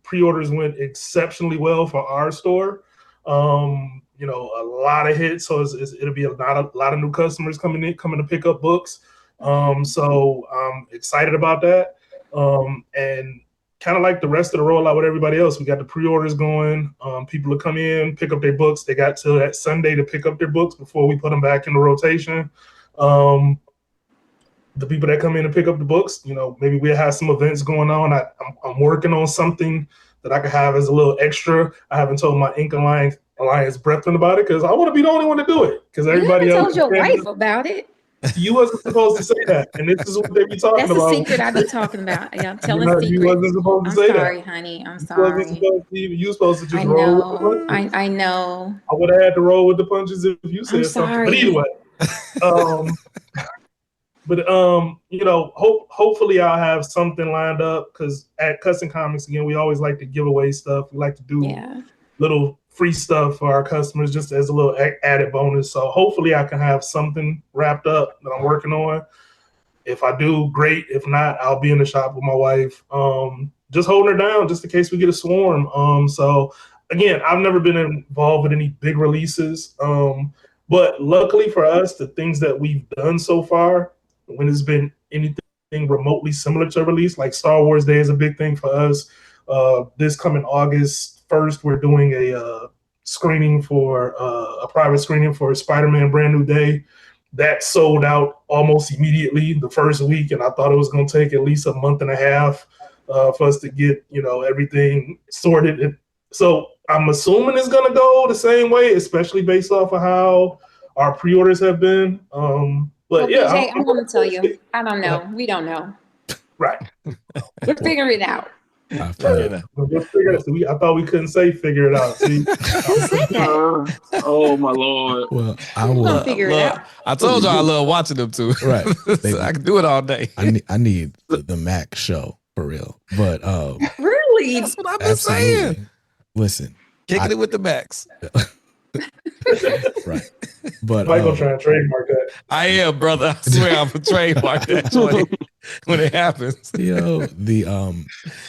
pre-orders went exceptionally well for our store. A lot of hits, so it'll be a lot of new customers coming to pick up books. So I'm excited about that. And kind of like the rest of the rollout with everybody else, we got the pre-orders going. People will come in, pick up their books. They got till that Sunday to pick up their books before we put them back in the rotation. The people that come in and pick up the books, maybe we'll have some events going on. I'm working on something that I could have as a little extra. I haven't told my Ink Alliance brethren about it, because I want to be the only one to do it. Because everybody else told your wife about it. You wasn't supposed to say that, and this is what they be talking about. That's a secret I be talking about. Yeah, I'm telling secrets. You wasn't supposed to say that. I'm sorry, honey. I'm sorry. You were supposed to just roll with the punches. I know. I would have had to roll with the punches if you said something. But either way, hopefully I'll have something lined up, because at Custom Comics, again, we always like to give away stuff. We like to do little free stuff for our customers, just as a little added bonus. So hopefully I can have something wrapped up that I'm working on. If I do, great. If not, I'll be in the shop with my wife, just holding her down just in case we get a swarm. So again, I've never been involved with any big releases. But luckily for us, the things that we've done so far, when it's been anything remotely similar to a release, like Star Wars Day is a big thing for us. This coming August 1st, we're doing a screening for a private screening for Spider-Man Brand New Day. That sold out almost immediately the first week, and I thought it was going to take at least a month and a half for us to get everything sorted. So I'm assuming it's going to go the same way, especially based off of how our pre-orders have been. But yeah, BJ, I'm going to tell you, I don't know. We don't know. Right. We're figuring it out. I thought we couldn't say figure it out. See? Oh my Lord. Well, I will figure it out. I told you I love watching them too. Right. So I can do it all day. I need the Mack show for real. But really? That's what I've been saying. Listen. Kicking it with the Macks. Right. But Michael trying to trademark that. I am, brother. I swear I'm a trademark that when it happens.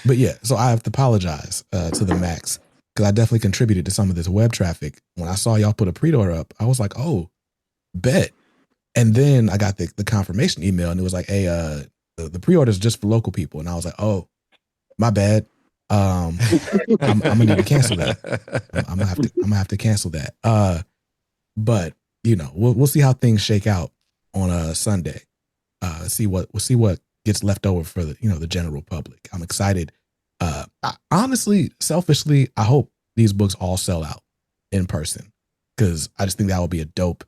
But yeah, so I have to apologize to the Macks because I definitely contributed to some of this web traffic. When I saw y'all put a pre-order up, I was like, oh, bet. And then I got the confirmation email and it was like, hey, the pre-order is just for local people. And I was like, oh, my bad. I'm gonna need to cancel that. I'm gonna have to cancel that. But we'll see how things shake out on a Sunday. We'll see what gets left over for the general public. I'm excited. Honestly, selfishly, I hope these books all sell out in person because I just think that would be a dope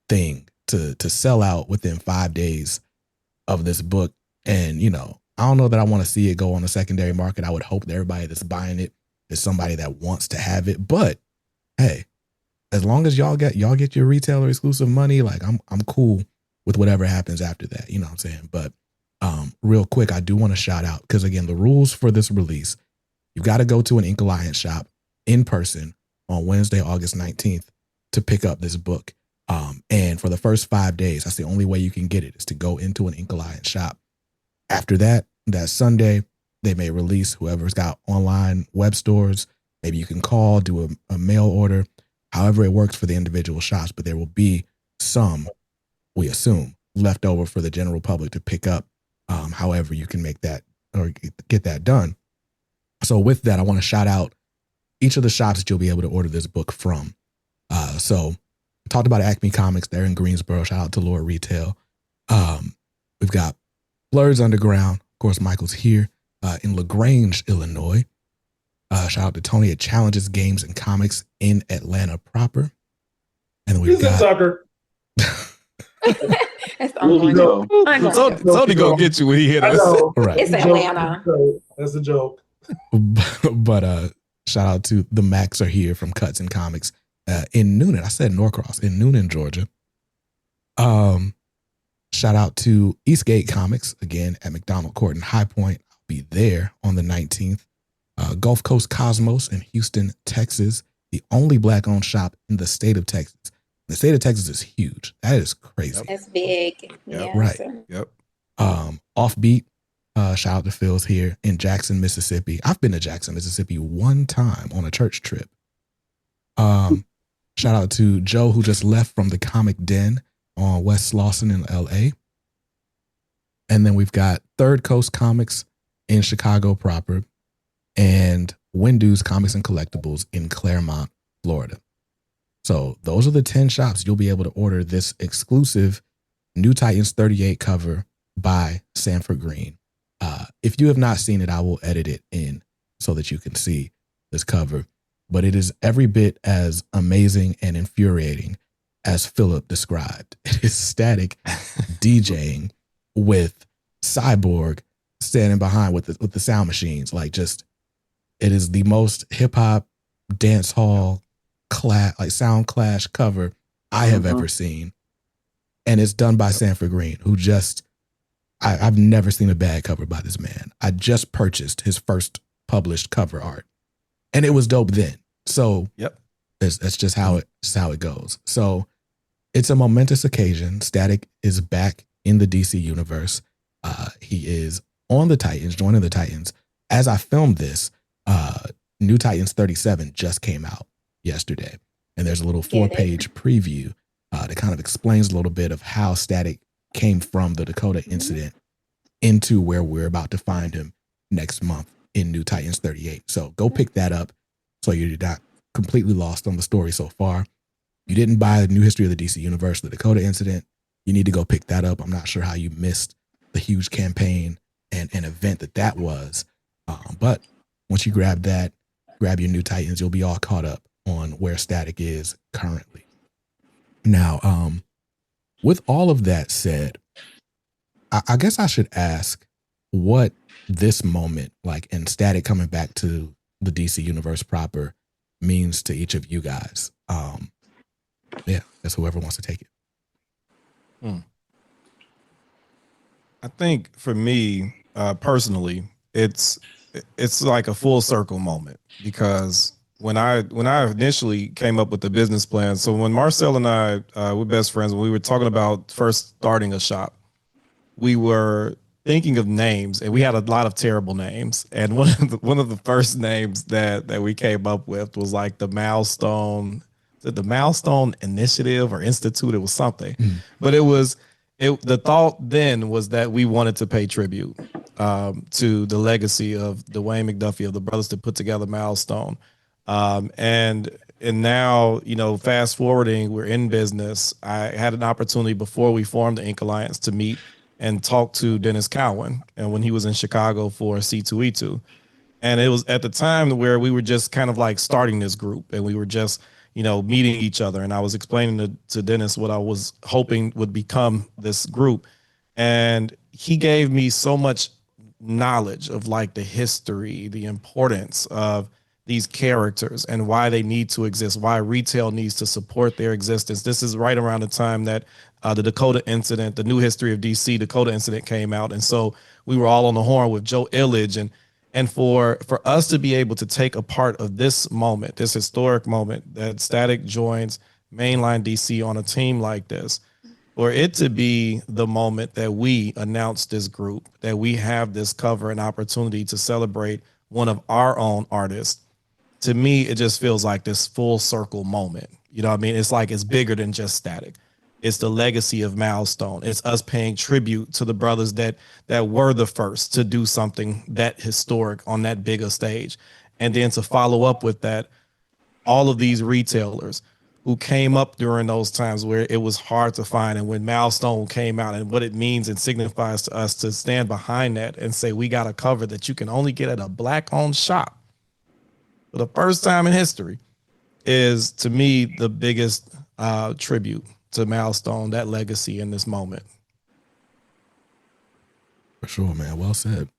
thing to sell out within 5 days of this book. And I don't know that I want to see it go on the secondary market. I would hope that everybody that's buying it is somebody that wants to have it. But hey, as long as y'all get your retailer exclusive money, like I'm cool with whatever happens after that. You know what I'm saying? But real quick, I do want to shout out because again, the rules for this release, you've got to go to an Ink Alliance shop in person on Wednesday, August 19th to pick up this book. And for the first 5 days, that's the only way you can get it is to go into an Ink Alliance shop. After that Sunday, they may release whoever's got online web stores. Maybe you can call, do a mail order, however it works for the individual shops. But there will be some, we assume, left over for the general public to pick up, however you can make that or get that done. So with that, I want to shout out each of the shops that you'll be able to order this book from. So we talked about Acme Comics. They're in Greensboro. Shout out to Lord Retail. We've got Blerds Underground. Of course, Michael's here in LaGrange, Illinois. Shout out to Tony at Challenges Games and Comics in Atlanta proper. And we've got Tucker. That's the Tony gonna get you when he hit us. Right. It's Atlanta. That's a joke. But shout out to the Macks are here from Cuts and Comics in Noonan. I said Norcross in Noonan, Georgia. Shout out to Eastgate Comics again at McDonald Court in High Point. I'll be there on the 19th. Gulf Coast Cosmos in Houston, Texas, the only Black-owned shop in the state of Texas. The state of Texas is huge. That is crazy. That's big. Yep. Yeah. Right. Yep. Offbeat. Shout out to Phil's here in Jackson, Mississippi. I've been to Jackson, Mississippi one time on a church trip. Shout out to Joe who just left from the Comic Den on West Slauson in LA. And then we've got Third Coast Comics in Chicago proper and Windows Comics and Collectibles in Claremont, Florida. So those are the 10 shops you'll be able to order this exclusive New Titans 38 cover by Sanford Greene. If you have not seen it, I will edit it in so that you can see this cover. But it is every bit as amazing and infuriating as Phillip described. It is static DJing with Cyborg standing behind with the sound machines. Like just, it is the most hip hop dance hall sound clash cover I have ever seen. And it's done by Sanford Greene, who I've never seen a bad cover by this man. I just purchased his first published cover art and it was dope then. So yep, that's just how it goes. So it's a momentous occasion. Static is back in the DC universe. He is on the Titans, joining the Titans. As I filmed this, New Titans 37 just came out yesterday, and there's a little 4-page preview that kind of explains a little bit of how Static came from the Dakota incident into where we're about to find him next month in New Titans 38. So go pick that up so you're not completely lost on the story so far. You didn't buy the New History of the DC Universe, the Dakota incident, you need to go pick that up. I'm not sure how you missed the huge campaign and an event that was. But once you grab that, grab your New Titans, you'll be all caught up on where Static is currently. Now, with all of that said, I guess I should ask what this moment, like, and Static coming back to the DC universe proper, means to each of you guys. Yeah, that's whoever wants to take it. I think for me, personally, it's like a full circle moment, because when I initially came up with the business plan, so when Marcel and I were best friends, when we were talking about first starting a shop, we were thinking of names, and we had a lot of terrible names. And one of the first names that we came up with was like the Milestone Initiative or Institute. It was something, but the thought then was that we wanted to pay tribute to the legacy of Dwayne McDuffie, of the brothers that put together Milestone. And now, fast forwarding, we're in business. I had an opportunity before we formed the Ink Alliance to meet and talk to Dennis Cowan, and when he was in Chicago for C2E2. And it was at the time where we were just kind of like starting this group, and we were just, meeting each other. And I was explaining to Dennis what I was hoping would become this group. And he gave me so much knowledge of like the history, the importance of these characters and why they need to exist, why retail needs to support their existence. This is right around the time that the Dakota incident, the New History of DC Dakota incident came out. And so we were all on the horn with Joe Illidge, and for us to be able to take a part of this moment, this historic moment that Static joins mainline DC on a team like this, for it to be the moment that we announce this group, that we have this cover and opportunity to celebrate one of our own artists, to me, it just feels like this full circle moment. You know what I mean? It's like it's bigger than just Static. It's the legacy of Milestone. It's us paying tribute to the brothers that were the first to do something that historic on that bigger stage. And then to follow up with that, all of these retailers who came up during those times where it was hard to find, and when Milestone came out and what it means and signifies to us to stand behind that and say, we got a cover that you can only get at a Black-owned shop for the first time in history, is to me the biggest tribute to Milestone, that legacy in this moment. For sure, man. Well said.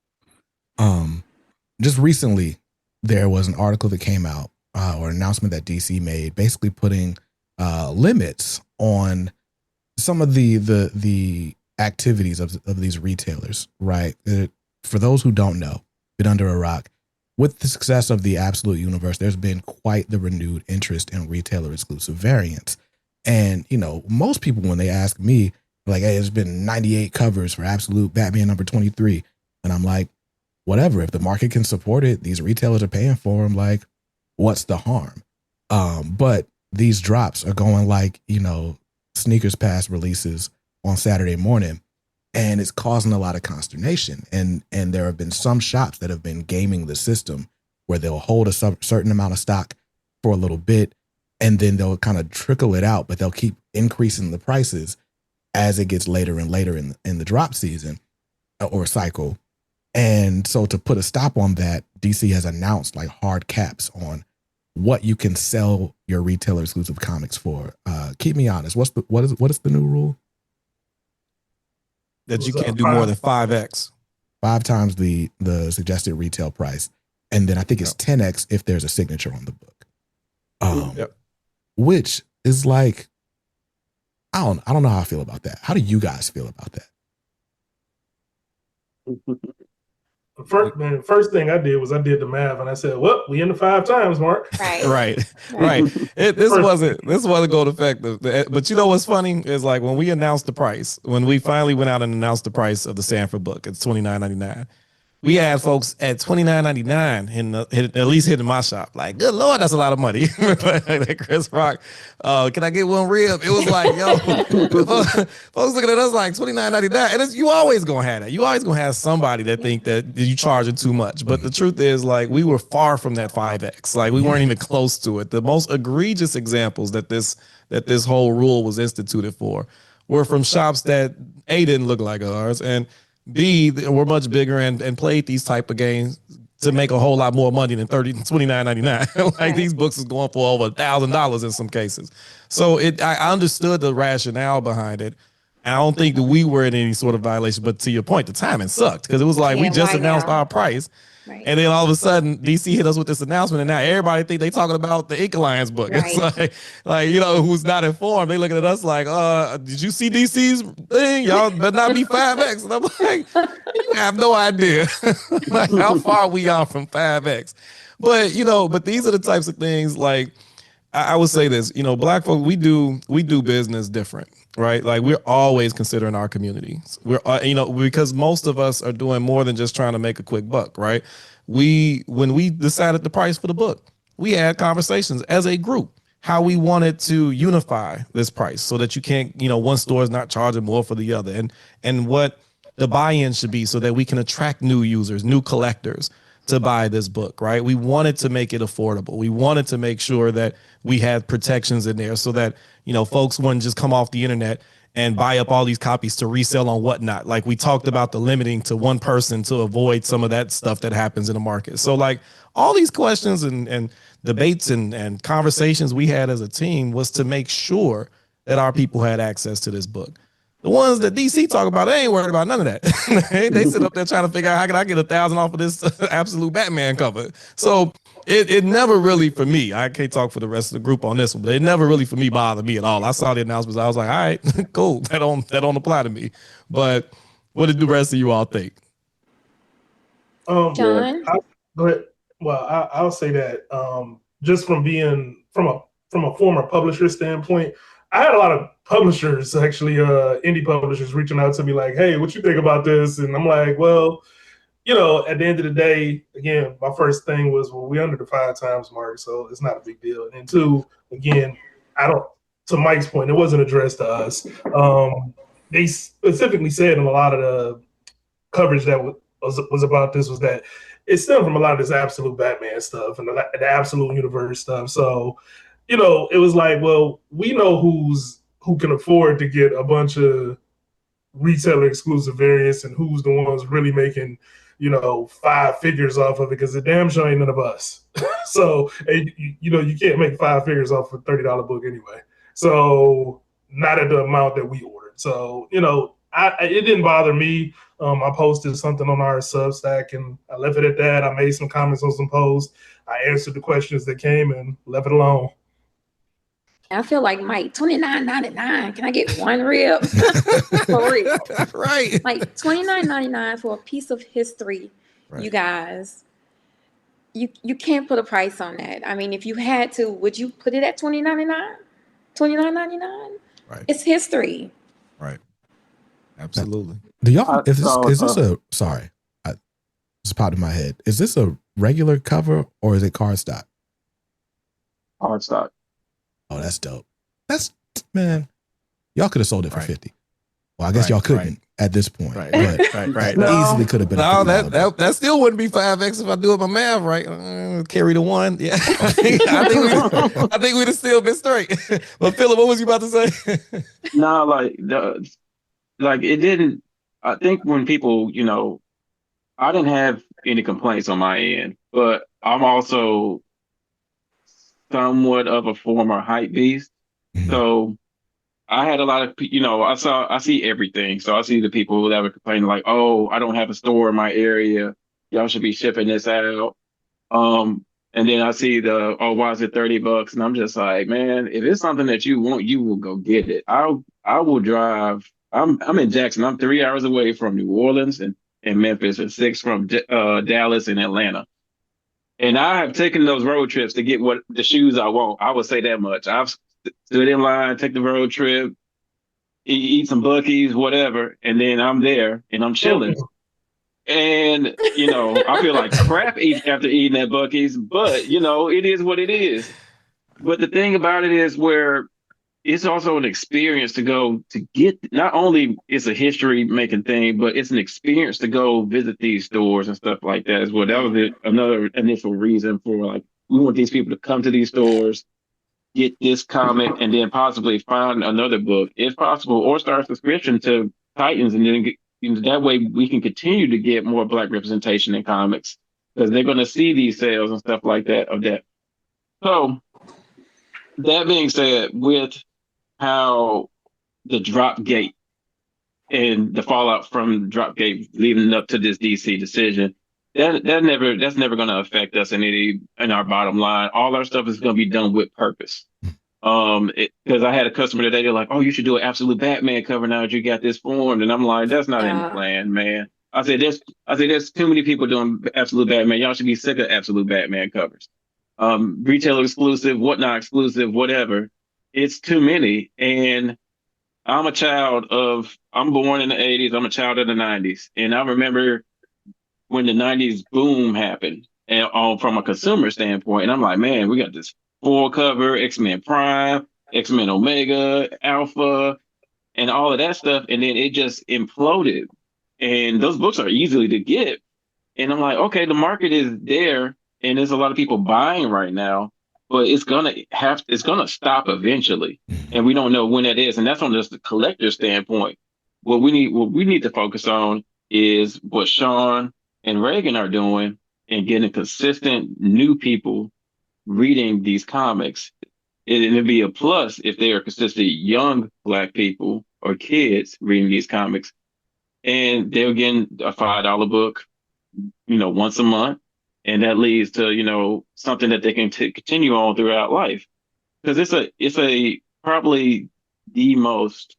Just recently, there was an article that came out, or an announcement that DC made, basically putting limits on some of the activities of these retailers, right? For those who don't know, been under a rock, with the success of the Absolute Universe, there's been quite the renewed interest in retailer exclusive variants. And, most people, when they ask me, like, hey, there's been 98 covers for Absolute Batman number 23. And I'm like, whatever, if the market can support it, these retailers are paying for them. Like, what's the harm? But these drops are going like, sneakers pass releases on Saturday morning, and it's causing a lot of consternation. And there have been some shops that have been gaming the system where they'll hold a certain amount of stock for a little bit, and then they'll kind of trickle it out, but they'll keep increasing the prices as it gets later and later in the drop season or cycle. And so to put a stop on that, DC has announced like hard caps on what you can sell your retailer exclusive comics for. Keep me honest. What is the new rule? That you can't do more than 5x. 5 times the suggested retail price. And then I think it's 10x if there's a signature on the book. Which is like, I don't know how I feel about that. How do you guys feel about that? First thing I did was I did the math and I said, well, we in the 5 times mark. Right. This wasn't going to affect but you know what's funny is like when we announced the price, when we finally went out and announced the price of the Sanford book, it's $29.99. We had folks at $29.99 at least hitting my shop. Like, good Lord, that's a lot of money. Like Chris Rock, can I get one rib? It was like, yo, folks looking at us like $29.99. And you always gonna have that. You always gonna have somebody that think that you charging too much. But the truth is, like, we were far from that 5X. Like, we weren't even close to it. The most egregious examples that this whole rule was instituted for were from shops that A, didn't look like ours, and B, we're much bigger and played these type of games to make a whole lot more money than $29.99. Like these books is going for over $1,000 in some cases. So I understood the rationale behind it. And I don't think that we were in any sort of violation. But to your point, the timing sucked because it was like we just announced our price. Right. And then all of a sudden, DC hit us with this announcement, and now everybody think they talking about the Ink Alliance book. Right. It's like you know, who's not informed, they looking at us like, did you see DC's thing? Y'all better not be 5X. And I'm like, you have no idea like how far we are from 5X. But you know, these are the types of things like I would say this, you know, Black folk, we do business different, right? Like we're always considering our community. We're, you know, because most of us are doing more than just trying to make a quick buck, right? When we decided the price for the book, we had conversations as a group, how we wanted to unify this price so that you can't, you know, one store is not charging more for the other and what the buy-in should be so that we can attract new users, new collectors to buy this book, right? We wanted to make it affordable. We wanted to make sure that we had protections in there so that, you know, folks wouldn't just come off the internet and buy up all these copies to resell on whatnot. Like we talked about the limiting to one person to avoid some of that stuff that happens in the market. So like all these questions and debates and conversations we had as a team was to make sure that our people had access to this book. The ones that DC talk about, they ain't worried about none of that. They sit up there trying to figure out how can I get 1,000 off of this absolute Batman cover. So it never really, for me, I can't talk for the rest of the group on this one, but it never really for me bothered me at all. I saw the announcements, I was like, all right, cool, that don't apply to me. But what did the rest of you all think? John? Go ahead. Well, I'll say that just from being from a former publisher standpoint, I had a lot of publishers, actually, indie publishers reaching out to me like, hey, what you think about this? And I'm like, well, you know, at the end of the day, again, my first thing was, well, we under the 5 times mark, so it's not a big deal. And two, again, to Mike's point, it wasn't addressed to us. They specifically said in a lot of the coverage that was about this was that it stemmed from a lot of this absolute Batman stuff and the absolute universe stuff. So, you know, it was like, well, we know who can afford to get a bunch of retailer exclusive variants and who's the ones really making, you know, 5 figures off of it, because the damn show ain't none of us. So, you know, you can't make 5 figures off a $30 book anyway. So, not at the amount that we ordered. So, you know, it didn't bother me. I posted something on our Substack and I left it at that. I made some comments on some posts. I answered the questions that came and left it alone. I feel like, Mike, $29.99. Can I get one rib? For real. Right. Like $29.99 for a piece of history, right. You guys. You can't put a price on that. I mean, if you had to, would you put it at $29.99? $29.99? Right. It's history. Right. Absolutely. Do y'all? Is this a? Sorry, this popped in my head. Is this a regular cover or is it cardstock? Cardstock. Oh, that's dope. That's, man, y'all could have sold it for 50. Well, I guess y'all couldn't at this point. Right. Easily could have been. No, that still wouldn't be 5X if I do it my math right. Carry the one. Yeah. I think we'd have still been straight. But Phillip, what was you about to say? No, like it didn't. I think when people, you know, I didn't have any complaints on my end, but I'm also somewhat of a former hype beast. Mm-hmm. So I had a lot of, you know, I see everything. So I see the people that were complaining like, oh, I don't have a store in my area. Y'all should be shipping this out. And then I see why is it $30? And I'm just like, man, if it's something that you want, you will go get it. I will drive. I'm in Jackson. I'm 3 hours away from New Orleans and in Memphis and 6 from Dallas and Atlanta. And I have taken those road trips to get what the shoes I want. I would say that much. I've stood in line, take the road trip, eat some Buc-ee's, whatever, and then I'm there and I'm chilling. And, you know, I feel like crap after eating at Buc-ee's, but, you know, it is what it is. But the thing about it is where it's also an experience to go to get, not only it's a history making thing, but it's an experience to go visit these stores and stuff like that as well. That was another initial reason for like, we want these people to come to these stores, get this comic, and then possibly find another book if possible, or start a subscription to Titans. And then that way we can continue to get more Black representation in comics because they're going to see these sales and stuff like that of that. So that being said, with how the Dropgate and the fallout from Dropgate leading up to this DC decision, that's never going to affect us in our bottom line. All our stuff is going to be done with purpose. Because I had a customer today, they're like, "Oh, you should do an Absolute Batman cover now that you got this formed," and I'm like, "That's not in the plan, man." I said, "There's too many people doing Absolute Batman. Y'all should be sick of Absolute Batman covers. Retailer exclusive, whatnot exclusive, whatever. It's too many." And I'm born in the 80s. I'm a child of the 90s. And I remember when the 90s boom happened and from a consumer standpoint. And I'm like, man, we got this full cover, X-Men Prime, X-Men Omega, Alpha, and all of that stuff. And then it just imploded. And those books are easily to get. And I'm like, okay, the market is there. And there's a lot of people buying right now. But it's gonna stop eventually, and we don't know when that is. And that's on just the collector standpoint. What we need to focus on is what Sean and Ragan are doing and getting consistent new people reading these comics. It'd be a plus if they are consistent young Black people or kids reading these comics, and they're getting a $5 book, once a month. And that leads to, something that they can continue on throughout life. Because it's a probably the most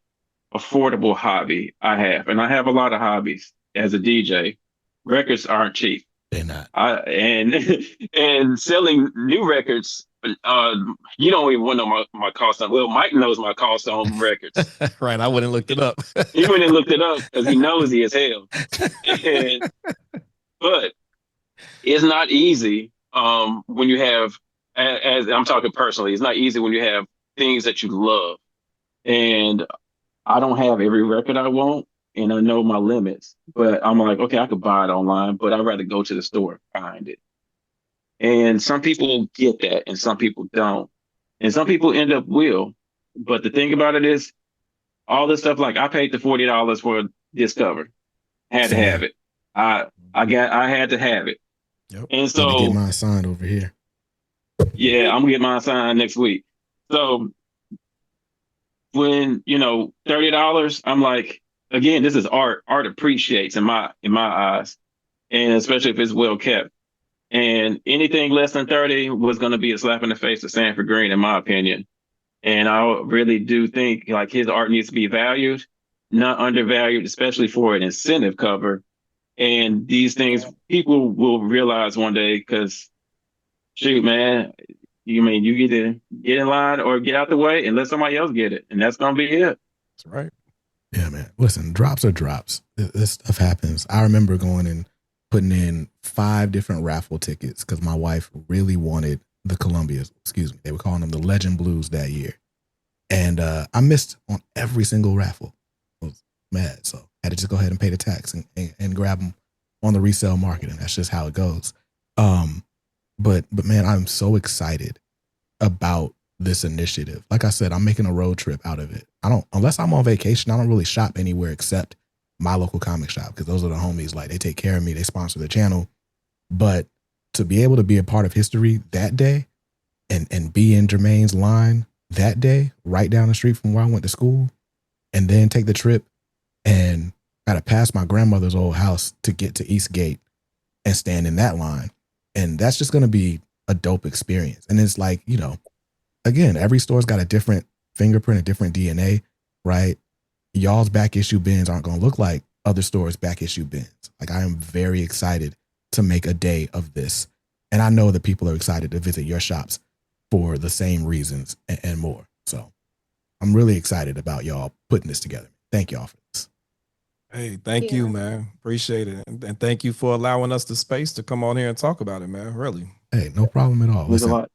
affordable hobby I have. And I have a lot of hobbies as a DJ. Records aren't cheap. They're not. And selling new records, you don't even want to know my cost on. Well, Mike knows my cost on records. Right. I wouldn't looked it up. He went and looked it up because he nosy as hell. But it's not easy when you have, as I'm talking personally, it's not easy when you have things that you love. And I don't have every record I want, and I know my limits. But I'm like, okay, I could buy it online, but I'd rather go to the store and find it. And some people get that, and some people don't. And some people end up will. But the thing about it is, all this stuff, like I paid the $40 for this cover. Had to have it. I had to have it. Yep. And so get mine signed over here. Yeah, I'm gonna get mine signed next week. So when $30, I'm like, again, this is art. Art appreciates in my eyes, and especially if it's well kept. And anything less than 30 was gonna be a slap in the face to Sanford Greene, in my opinion. And I really do think like his art needs to be valued, not undervalued, especially for an incentive cover. And these things people will realize one day because, shoot, man, you either get in line or get out the way and let somebody else get it. And that's going to be it. That's right. Yeah, man. Listen, drops are drops. This stuff happens. I remember going and putting in 5 different raffle tickets because my wife really wanted the Columbias. Excuse me. They were calling them the Legend Blues that year. And I missed on every single raffle. I was mad. So I had to just go ahead and pay the tax and grab them on the resale market. And that's just how it goes. But man, I'm so excited about this initiative. Like I said, I'm making a road trip out of it. Unless I'm on vacation, I don't really shop anywhere except my local comic shop because those are the homies. Like they take care of me. They sponsor the channel. But to be able to be a part of history that day and be in Jermaine's line that day, right down the street from where I went to school, and then take the trip and got to pass my grandmother's old house to get to Eastgate and stand in that line. And that's just going to be a dope experience. And it's like, again, every store's got a different fingerprint, a different DNA, right? Y'all's back issue bins aren't going to look like other stores' back issue bins. Like, I am very excited to make a day of this. And I know that people are excited to visit your shops for the same reasons and more. So I'm really excited about y'all putting this together. Thank y'all for this. Hey, thank you, man. Appreciate it. And thank you for allowing us the space to come on here and talk about it, man. Really. Hey, no problem at all. It was a Listen, lot.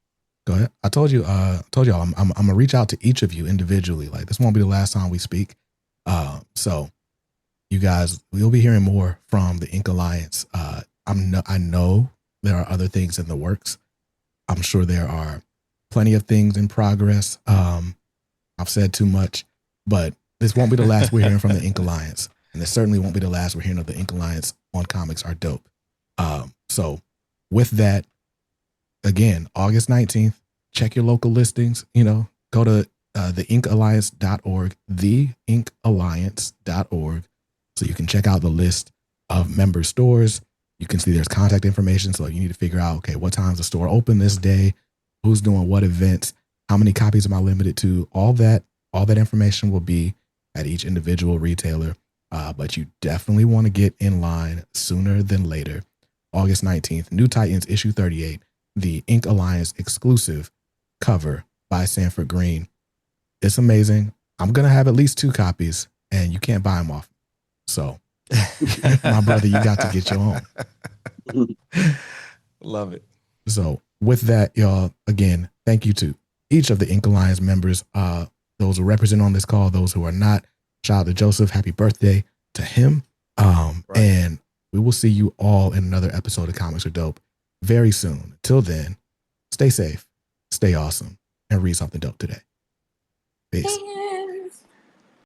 go ahead. I told y'all I'm gonna reach out to each of you individually. Like, this won't be the last time we speak. So you guys, we'll be hearing more from the Ink Alliance. I know there are other things in the works. I'm sure there are plenty of things in progress. I've said too much, but this won't be the last we're hearing from the Ink Alliance. And this certainly won't be the last we're hearing of the Ink Alliance on Comics Are Dope. So with that, again, August 19th, check your local listings. Go to theinkalliance.org, theinkalliance.org, so you can check out the list of member stores. You can see there's contact information. So you need to figure out, okay, what time's the store open this day? Who's doing what events? How many copies am I limited to? All that information will be at each individual retailer. But you definitely want to get in line sooner than later. August 19th, New Titans issue 38, the Ink Alliance exclusive cover by Sanford Greene. It's amazing. I'm going to have at least 2 copies, and you can't buy them off. So, my brother, you got to get your own. Love it. So with that, y'all, again, thank you to each of the Ink Alliance members, those who represent on this call, those who are not. Shout out to Joseph. Happy birthday to him. And we will see you all in another episode of Comics Are Dope very soon. Till then, stay safe, stay awesome, and read something dope today. Peace.